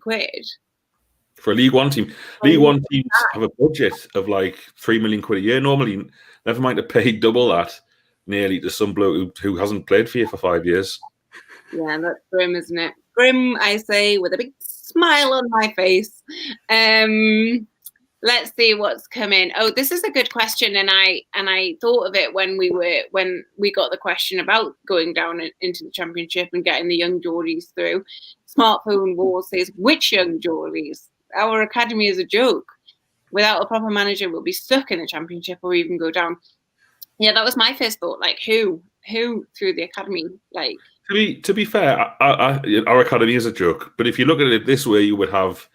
For a League One team. League One teams have a budget of like £3 million a year normally. Never mind to pay double that. Nearly to some bloke who hasn't played for you for 5 years. Yeah, that's grim, isn't it? Grim, I say, with a big smile on my face. Let's see what's coming. Oh, this is a good question, and I thought of it when we got the question about going down into the Championship and getting the young Geordies through. Smartphone Wars says, which young Geordies? Our academy is a joke. Without a proper manager, we'll be stuck in the Championship or even go down. Yeah, that was my first thought. Like, who through the academy? Like, to be fair, our academy is a joke. But if you look at it this way, you would have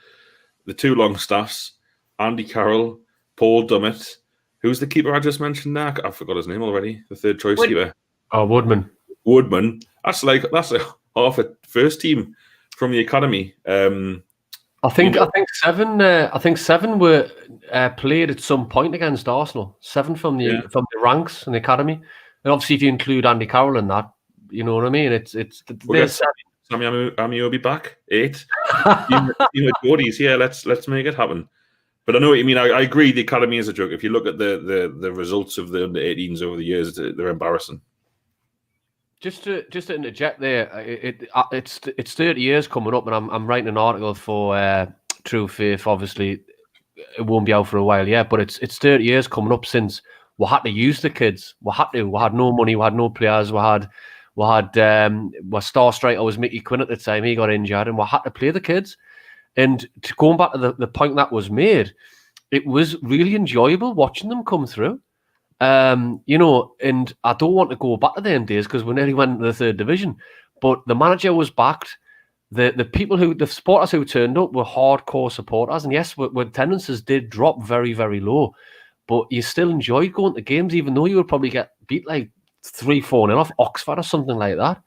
the 2 long staffs, Andy Carroll, Paul Dummett. Who's the keeper I just mentioned there? I forgot his name already. The 3rd choice keeper. Oh, Woodman. That's a half a first team from the academy. I think 7. I think 7 were played at some point against Arsenal. 7 from the ranks in the academy, and obviously if you include Andy Carroll in that, you know what I mean. We'll Sammy Amiobi back 8. Team of Geordies, yeah. Let's make it happen. But I know what you mean. I agree. The academy is a joke. If you look at the results of the under-18s over the years, they're embarrassing. Just to interject there, it's 30 years coming up, and I'm writing an article for True Faith. Obviously, it won't be out for a while yet, but it's 30 years coming up since we had to use the kids. We had no money, we had no players, we had our star striker was Mickey Quinn at the time. He got injured, and we had to play the kids. And going back to the point that was made, it was really enjoyable watching them come through. And I don't want to go back to them days because we nearly went into the 3rd division. but the manager was backed. The supporters who turned up were hardcore supporters, and yes, attendances did drop very, very low, but you still enjoyed going to games, even though you would probably get beat like 3-4-0 off Oxford or something like that.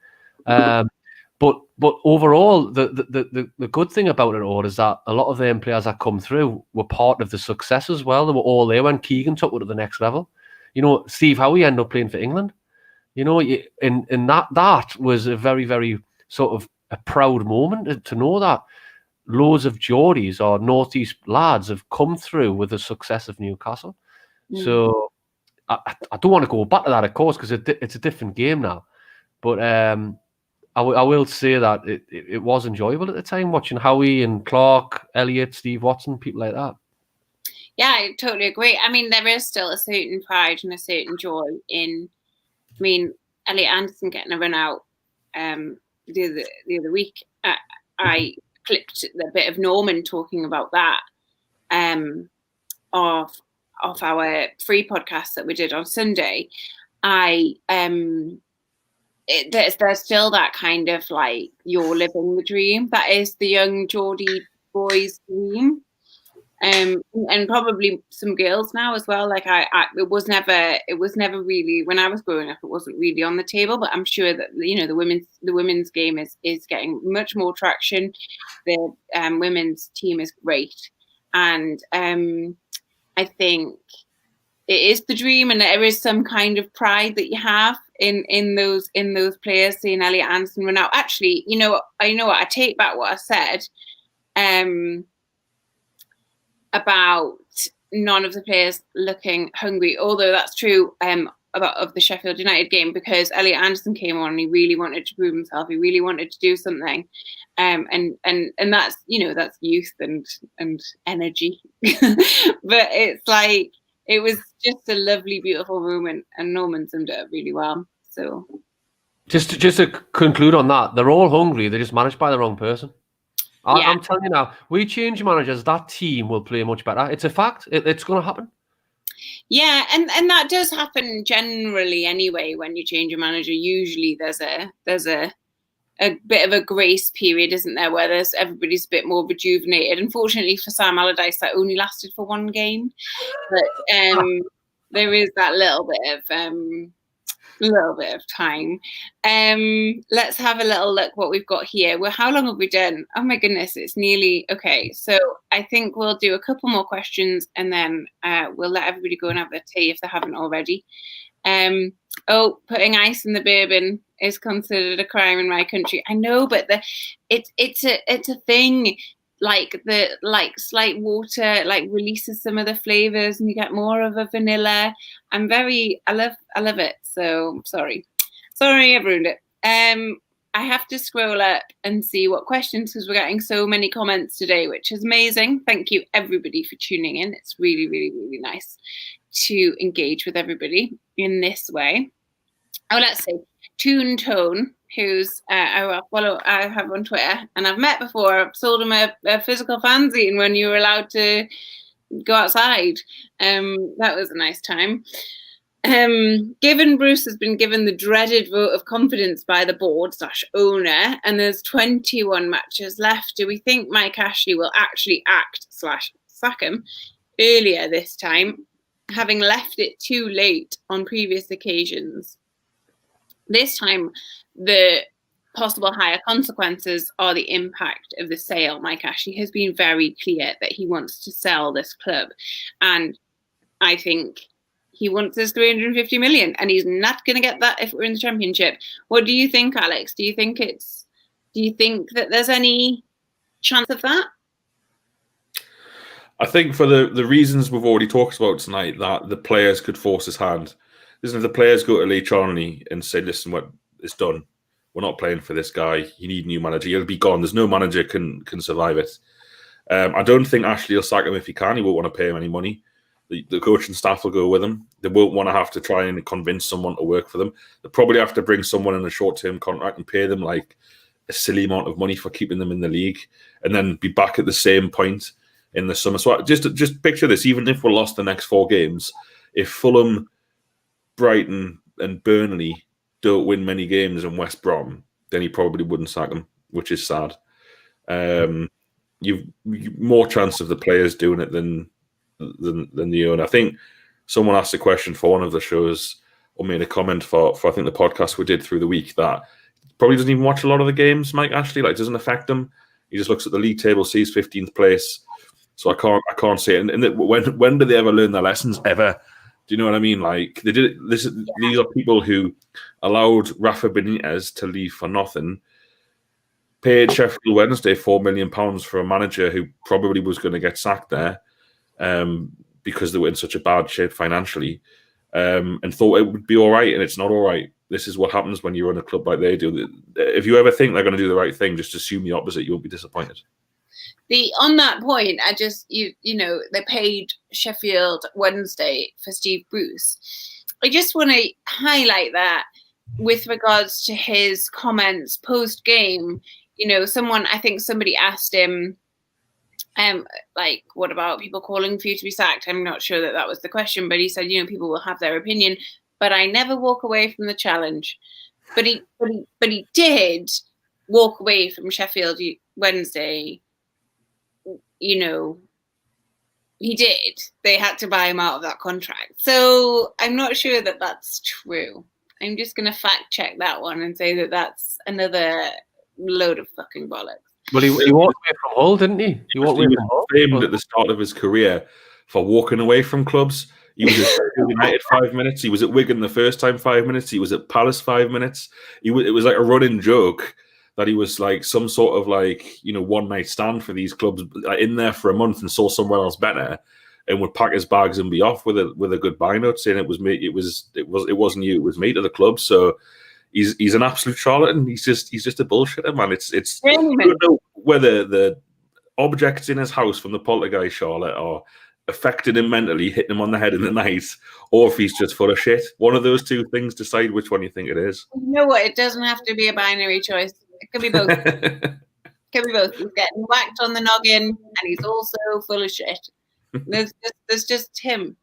But overall, the good thing about it all is that a lot of them players that come through were part of the success as well. They were all there when Keegan took it to the next level. You know, Steve Howe ended up playing for England. You know, and that was a very, very sort of a proud moment to know that loads of Geordies or Northeast lads have come through with the success of Newcastle. So I don't want to go back to that, of course, because it's a different game now. But I will say that it was enjoyable at the time, watching Howie and Clark, Elliott, Steve Watson, people like that. Yeah, I totally agree. I mean, there is still a certain pride and a certain joy in, I mean, Elliott Anderson getting a run out the other week. I clipped a bit of Norman talking about that of our free podcast that we did on Sunday. There's still that kind of like, you're living the dream. That is the young Geordie boys' dream. And probably some girls now as well. Like it was never really, when I was growing up, it wasn't really on the table. But I'm sure that, you know, the women's game is getting much more traction. The women's team is great, and I think it is the dream, and there is some kind of pride that you have in those players. Seeing Elliott Anderson run out. Actually, you know what? I take back what I said. About none of the players looking hungry, although that's true of the Sheffield United game, because Elliott Anderson came on and he really wanted to prove himself. He really wanted to do something, and that's, you know, that's youth and energy. But it's like, it was just a lovely, beautiful moment, and Norman summed it up really well. So, just to conclude on that, they're all hungry. They're just managed by the wrong person. Yeah. I'm telling you now, we change managers, that team will play much better. It's a fact. It's going to happen. Yeah, and that does happen generally anyway. When you change a manager, usually there's a bit of a grace period, isn't there, where everybody's a bit more rejuvenated. Unfortunately for Sam Allardyce, that only lasted for one game, but there is that little bit of time. Let's have a little look what we've got here. Well, how long have we done? Oh my goodness, it's nearly okay. So I think we'll do a couple more questions, and then we'll let everybody go and have their tea if they haven't already. Putting ice in the bourbon is considered a crime in my country. I know, but it's a thing. Like slight water releases some of the flavors, and you get more of a vanilla. I love it. So sorry I've ruined it. I have to scroll up and see what questions, because we're getting so many comments today, which is amazing. Thank you everybody for tuning in. It's really, really, really nice to engage with everybody in this way. Let's see. Toon Tone, who's I have on Twitter, and I've met before. I've sold him a physical fanzine when you were allowed to go outside. That was a nice time. Given Bruce has been given the dreaded vote of confidence by the board/owner, and there's 21 matches left, do we think Mike Ashley will actually act/sack him earlier this time, having left it too late on previous occasions? This time, the possible higher consequences are the impact of the sale. Mike Ashley has been very clear that he wants to sell this club, and I think he wants his 350 million, and he's not going to get that if we're in the Championship. What do you think, Alex? Do you think that there's any chance of that? I think for the reasons we've already talked about tonight, that the players could force his hand. Listen, if the players go to Lee Charnley and say, listen, it's done. We're not playing for this guy. You need a new manager. He'll be gone. There's no manager can survive it. I don't think Ashley will sack him if he can. He won't want to pay him any money. The coaching staff will go with him. They won't want to have to try and convince someone to work for them. They'll probably have to bring someone in a short-term contract and pay them like a silly amount of money for keeping them in the league, and then be back at the same point in the summer. So just picture this. Even if we're lost the next 4 games, if Fulham, Brighton and Burnley don't win many games, and West Brom, then he probably wouldn't sack him, which is sad. You've more chance of the players doing it than the owner. I think someone asked a question for one of the shows or made a comment for I think the podcast we did through the week that probably doesn't even watch a lot of the games, Mike Ashley. Like, it doesn't affect him. He just looks at the league table, sees 15th place. So I can't say it. And when did they ever learn their lessons? Ever? Do you know what I mean? Like, they did. These are people who allowed Rafa Benitez to leave for nothing, paid Sheffield Wednesday £4 million for a manager who probably was going to get sacked there, because they were in such a bad shape financially, and thought it would be all right, and it's not all right. This is what happens when you run a club like they do. If you ever think they're going to do the right thing, just assume the opposite. You'll be disappointed. On that point, I just you know, they paid Sheffield Wednesday for Steve Bruce. I just want to highlight that with regards to his comments post game. You know, somebody asked him, like, what about people calling for you to be sacked? I'm not sure that was the question, but he said, you know, people will have their opinion, but I never walk away from the challenge. But he did walk away from Sheffield Wednesday. You know, he did. They had to buy him out of that contract. So I'm not sure that that's true. I'm just going to fact check that one and say that that's another load of fucking bollocks. Well, he walked away from Hull, didn't he? He walked away from Hull. Famed at the start of his career for walking away from clubs. He was at United 5 minutes. He was at Wigan the first time 5 minutes. He was at Palace 5 minutes. It was like a running joke that he was like some sort of like, you know, one night stand for these clubs, in there for a month and saw somewhere else better, and would pack his bags and be off with a goodbye note saying it was me. It wasn't you. It was me to the club. So he's an absolute charlatan. He's just a bullshitter, man. It's I don't know whether the objects in his house from the poltergeist, Charlotte, are affected him mentally, hitting him on the head in the night, or if he's just full of shit. One of those two things. Decide which one you think it is. You know what? It doesn't have to be a binary choice. It could be both. Could be both. He's getting whacked on the noggin, and he's also full of shit. There's just him.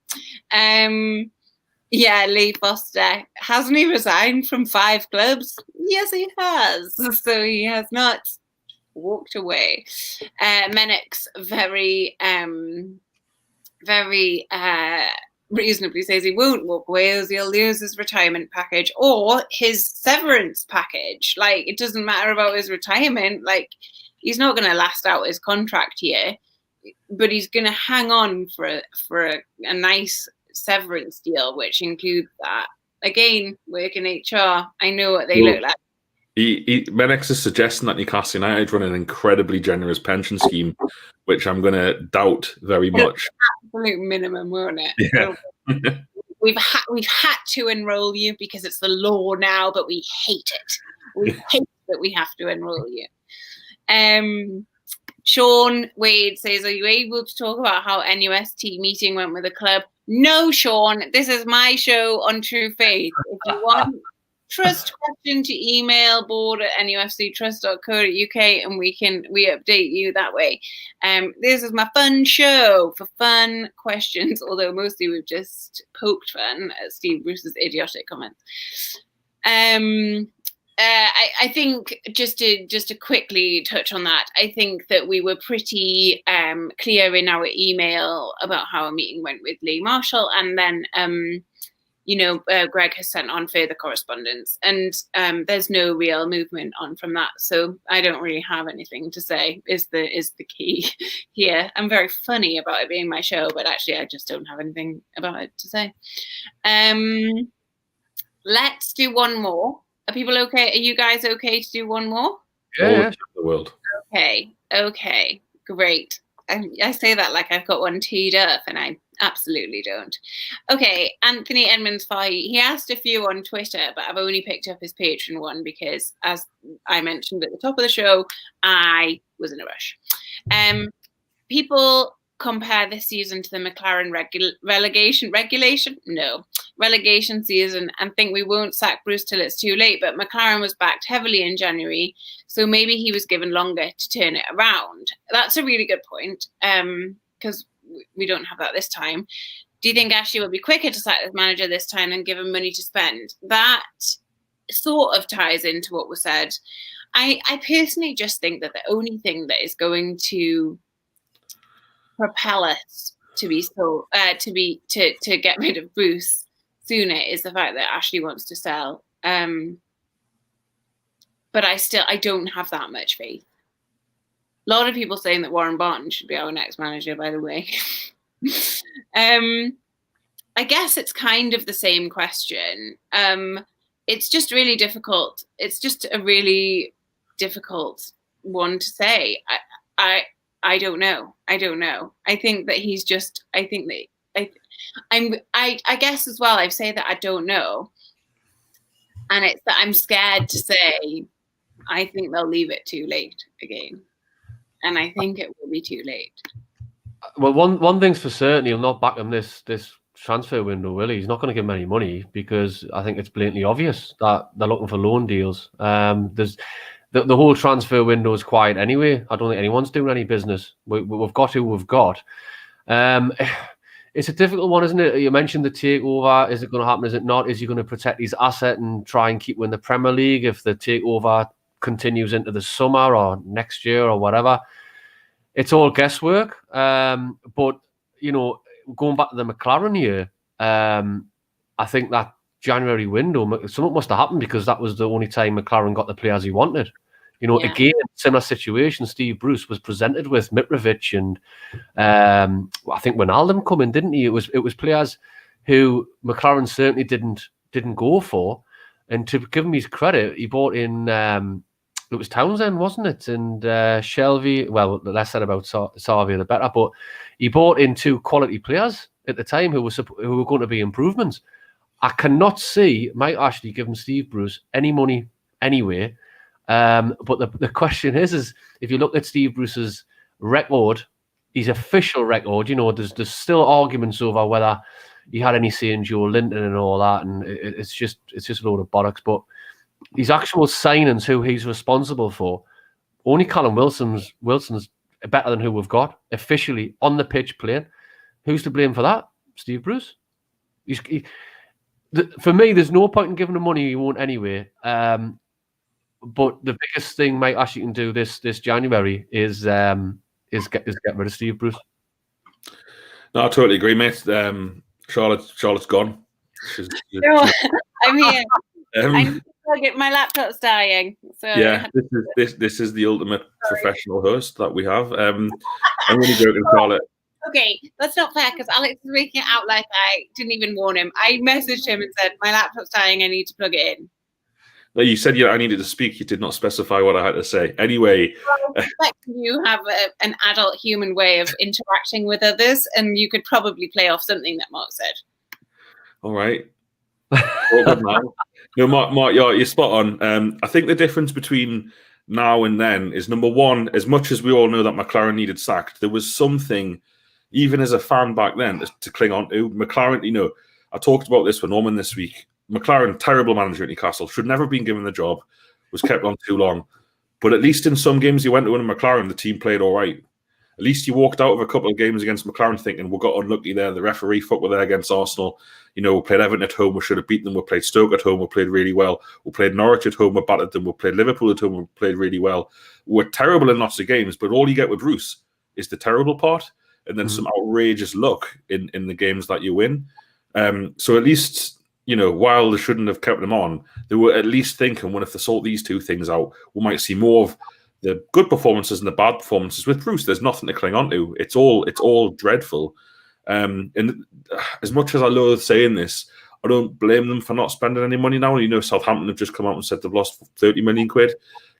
Yeah, Lee Foster. Hasn't he resigned from 5 clubs? Yes, he has. So he has not walked away. Menix very reasonably says he won't walk away as he'll lose his retirement package or his severance package. Like, it doesn't matter about his retirement. Like, he's not going to last out his contract here, but he's going to hang on for a nice severance deal, which includes that. Again, work in HR. I know what they look like. Menix is suggesting that Newcastle United run an incredibly generous pension scheme, which I'm going to doubt very much. Absolute minimum, won't it? Yeah. We've had to enroll you because it's the law now, but we hate it. We hate that we have to enroll you. Sean Wade says, are you able to talk about how NUST meeting went with the club? No, Sean. This is my show on True Faith. If you want trust question to email board@nufctrust.co.uk and we update you that way. This is my fun show for fun questions, although mostly we've just poked fun at Steve Bruce's idiotic comments. I think just to quickly touch on that, I think that we were pretty clear in our email about how a meeting went with Lee Marshall, and then Greg has sent on further correspondence, and there's no real movement on from that. So I don't really have anything to say. Is the key here? I'm very funny about it being my show, but actually I just don't have anything about it to say. Let's do one more. Are people okay? Are you guys okay to do one more? Yeah. The world. Okay, great. I say that like I've got one teed up, and I absolutely don't. Okay, Anthony Edmonds-Fahy. He asked a few on Twitter, but I've only picked up his Patreon one because, as I mentioned at the top of the show, I was in a rush. People compare this season to the McLaren relegation season and think we won't sack Bruce till it's too late, but McLaren was backed heavily in January, so maybe he was given longer to turn it around. That's a really good point, because we don't have that this time. Do you think Ashley will be quicker to sack the manager this time and give him money to spend? That sort of ties into what was said. I personally just think that the only thing that is going to propel us to be to get rid of Bruce sooner is the fact that Ashley wants to sell. But I don't have that much faith. A lot of people saying that Warren Barton should be our next manager, by the way. I guess it's kind of the same question. It's just really difficult. It's just a really difficult one to say. I don't know. I think that he's just. I think that I guess as well. I say that I don't know, and it's that I'm scared to say. I think they'll leave it too late again, and I think it will be too late. Well, one thing's for certain, he'll not back him this transfer window, will he? He's not going to give him any money because I think it's blatantly obvious that they're looking for loan deals. There's the whole transfer window is quiet anyway. I don't think anyone's doing any business. We've got who we've got. It's a difficult one, isn't it? You mentioned the takeover. Is it going to happen? Is it not? Is he going to protect his asset and try and keep winning the Premier League if the takeover continues into the summer or next year or whatever? It's all guesswork. But, you know, going back to the McLaren year, I think that January window, something must have happened because that was the only time McLaren got the players he wanted. You know, again, similar situation. Steve Bruce was presented with Mitrovic and I think Wijnaldum coming, didn't he? It was players who McLaren certainly didn't go for. And to give him his credit, he bought in it was Townsend, wasn't it? And Shelby. Well, the less said about Sarvi, the better. But he bought in 2 quality players at the time who were going to be improvements. I cannot see Mike Ashley giving Steve Bruce any money anyway. But the question is if you look at Steve Bruce's record, his official record, you know, there's still arguments over whether he had any say in Joe Linton and all that, and it's just a load of bollocks. But his actual signings, who he's responsible for, only Callum Wilson's better than who we've got officially on the pitch playing. Who's to blame for that? Steve Bruce. For me, there's no point in giving him money he won't anyway. But the biggest thing Mike Ashley can do this January is get rid of Steve Bruce. No, I totally agree, mate. Charlotte's gone. I'm here. My laptop's dying. So yeah, this is the ultimate professional host that we have. I'm really joking, Charlotte. Okay, that's not fair because Alex is making it out like I didn't even warn him. I messaged him and said, my laptop's dying, I need to plug it in. No, you said I needed to speak. You did not specify what I had to say. Anyway. You have an adult human way of interacting with others, and you could probably play off something that Mark said. All right. No, Mark, you're spot on. I think the difference between now and then is, number one, as much as we all know that McLaren needed sacked, there was something, even as a fan back then, to cling on to. McLaren, you know, I talked about this with Norman this week. McLaren, terrible manager at Newcastle, should never have been given the job, was kept on too long. But at least in some games he went to win McLaren, the team played all right. At least he walked out of a couple of games against McLaren thinking, we got unlucky there. The referee fucked with there against Arsenal. You know, we played Everton at home, we should have beaten them. We played Stoke at home, we played really well. We played Norwich at home, we battered them. We played Liverpool at home, we played really well. We're terrible in lots of games, but all you get with Bruce is the terrible part and then some outrageous luck in the games that you win. So at least, you know, while they shouldn't have kept them on, they were at least thinking, well, if they sort these two things out, we might see more of the good performances and the bad performances. With Bruce, there's nothing to cling on to. It's all dreadful. And as much as I loathe saying this, I don't blame them for not spending any money now. You know, Southampton have just come out and said they've lost 30 million quid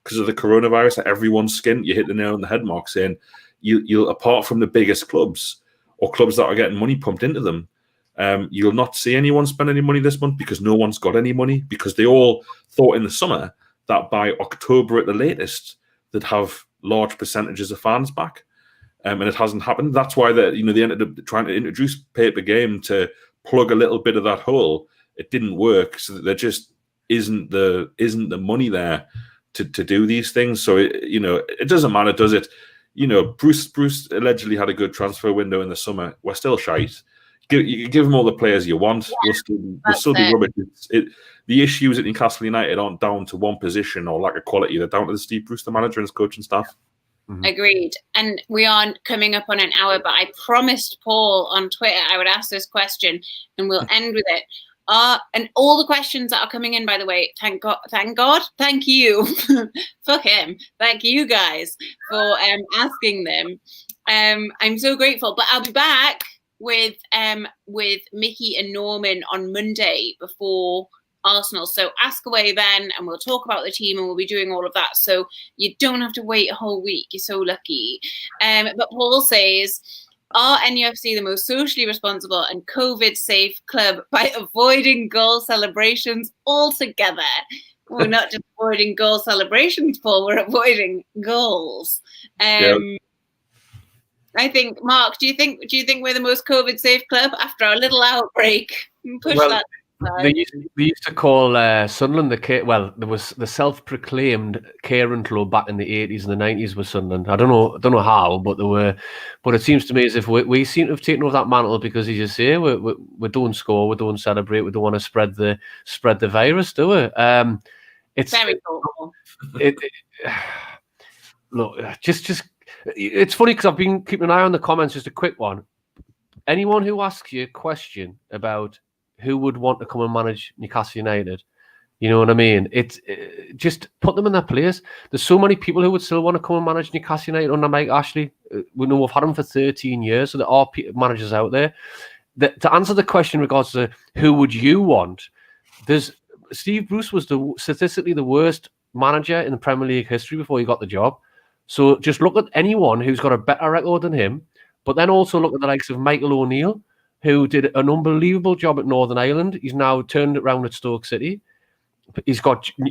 because of the coronavirus. At everyone's skin, you hit the nail on the head, Mark, saying you'll apart from the biggest clubs or clubs that are getting money pumped into them, you'll not see anyone spend any money this month because no one's got any money, because they all thought in the summer that by October at the latest they'd have large percentages of fans back, and it hasn't happened. That's why they ended up trying to introduce pay per game to plug a little bit of that hole. It didn't work, so that there just isn't the money there to do these things. So it doesn't matter, does it? You know, Bruce allegedly had a good transfer window in the summer. We're still shite. you give them all the players you want. We'll still be rubbish. The issues at Newcastle United aren't down to one position or lack of quality. They're down to the Steve Bruce, the manager, and his coaching staff. Agreed. And we are coming up on an hour, but I promised Paul on Twitter I would ask this question, and we'll end with it. And all the questions that are coming in, by the way, thank you. Fuck him. Thank you guys for asking them. I'm so grateful. But I'll be back with Mickey and Norman on Monday before Arsenal. So ask away then, and we'll talk about the team, and we'll be doing all of that. So you don't have to wait a whole week. You're so lucky. But Paul says, are NUFC the most socially responsible and COVID-safe club by avoiding goal celebrations altogether? We're not just avoiding goal celebrations, Paul. We're avoiding goals. I think, Mark, do you think we're the most COVID-safe club after our little outbreak? They used to call Sunderland there was the self-proclaimed caring club back in the 80s and the 90s was Sunderland. I don't know how, but there were. But it seems to me as if we seem to have taken over that mantle because, as you say, we don't score, we don't celebrate, we don't want to spread the virus, do we? It's very cool. Look, just. It's funny because I've been keeping an eye on the comments. Just a quick one. Anyone who asks you a question about who would want to come and manage Newcastle United, you know what I mean? Just put them in their place. There's so many people who would still want to come and manage Newcastle United under Mike Ashley. We know we've had him for 13 years, so there are managers out there. To answer the question in regards to who would you want, Steve Bruce was statistically the worst manager in the Premier League history before he got the job. So just look at anyone who's got a better record than him, but then also look at the likes of Michael O'Neill, who did an unbelievable job at Northern Ireland. He's now turned it around at Stoke City. He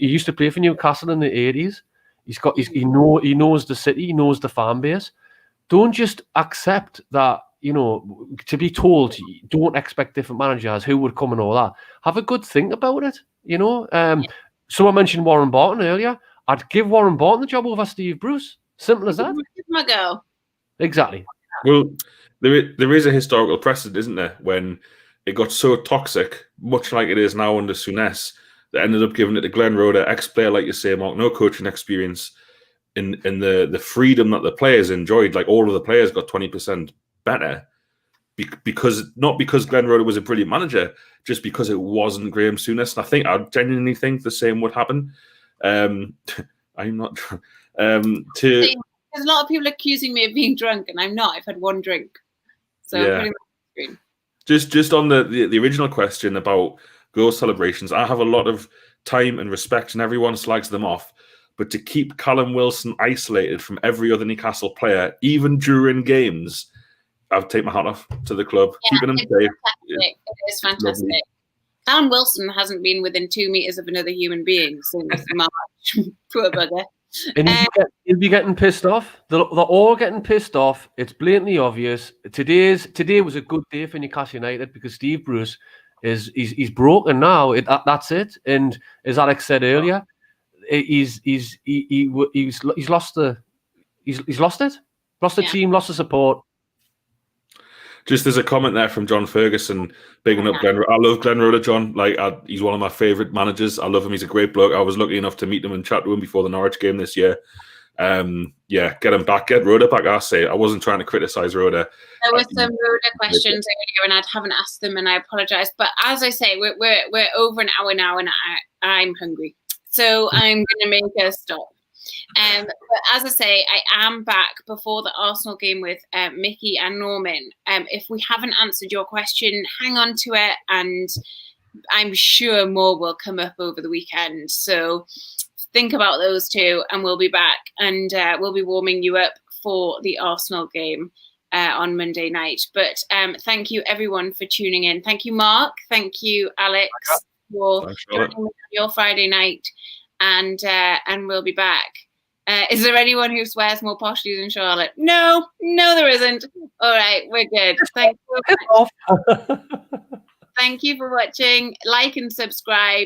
used to play for Newcastle in the 80s. He knows the city, he knows the fan base. Don't just accept that, to be told, don't expect different managers who would come and all that. Have a good think about it, Someone mentioned Warren Barton earlier. I'd give Warren Barton the job over Steve Bruce. Simple as that. Give him a go. Exactly. Well, there is a historical precedent, isn't there, when it got so toxic, much like it is now under Souness, that ended up giving it to Glenn Roeder, ex-player, like you say, Mark, no coaching experience, in the freedom that the players enjoyed. Like, all of the players got 20% better, not because Glenn Roeder was a brilliant manager, just because it wasn't Graham Souness. And I genuinely think the same would happen. I'm not drunk. There's a lot of people accusing me of being drunk, and I'm not. I've had one drink. So yeah. I'm pretty much just on the original question about goal celebrations, I have a lot of time and respect, and everyone slags them off. But to keep Callum Wilson isolated from every other Newcastle player, even during games, I've taken my hat off to the club. Yeah, keeping them safe. It is fantastic. Callum Wilson hasn't been within 2 meters of another human being since March. Poor bugger. And he'll be getting pissed off. They're all getting pissed off. It's blatantly obvious. Today was a good day for Newcastle United because Steve Bruce he's broken now. That's it. And as Alex said earlier, he's lost it. Lost the team. Lost the support. Just there's a comment there from John Ferguson, bigging up Glenn. I love Glenn Roeder, John. He's one of my favourite managers. I love him. He's a great bloke. I was lucky enough to meet him and chat to him before the Norwich game this year. Get him back. Get Roeder back. I say I wasn't trying to criticise Roeder. There were some Roeder questions earlier, and I haven't asked them, and I apologise. But as I say, we're over an hour now, and I'm hungry, so I'm going to make us stop. But as I say, I am back before the Arsenal game with Mickey and Norman. If we haven't answered your question, hang on to it, and I'm sure more will come up over the weekend. So think about those two, and we'll be back, and we'll be warming you up for the Arsenal game on Monday night. But thank you, everyone, for tuning in. Thank you, Mark. Thank you, Alex, for joining me on your Friday night. And we'll be back. Is there anyone who swears more poshly than Charlotte? No, there isn't. All right, we're good. Thank you. Thank you for watching. Like and subscribe.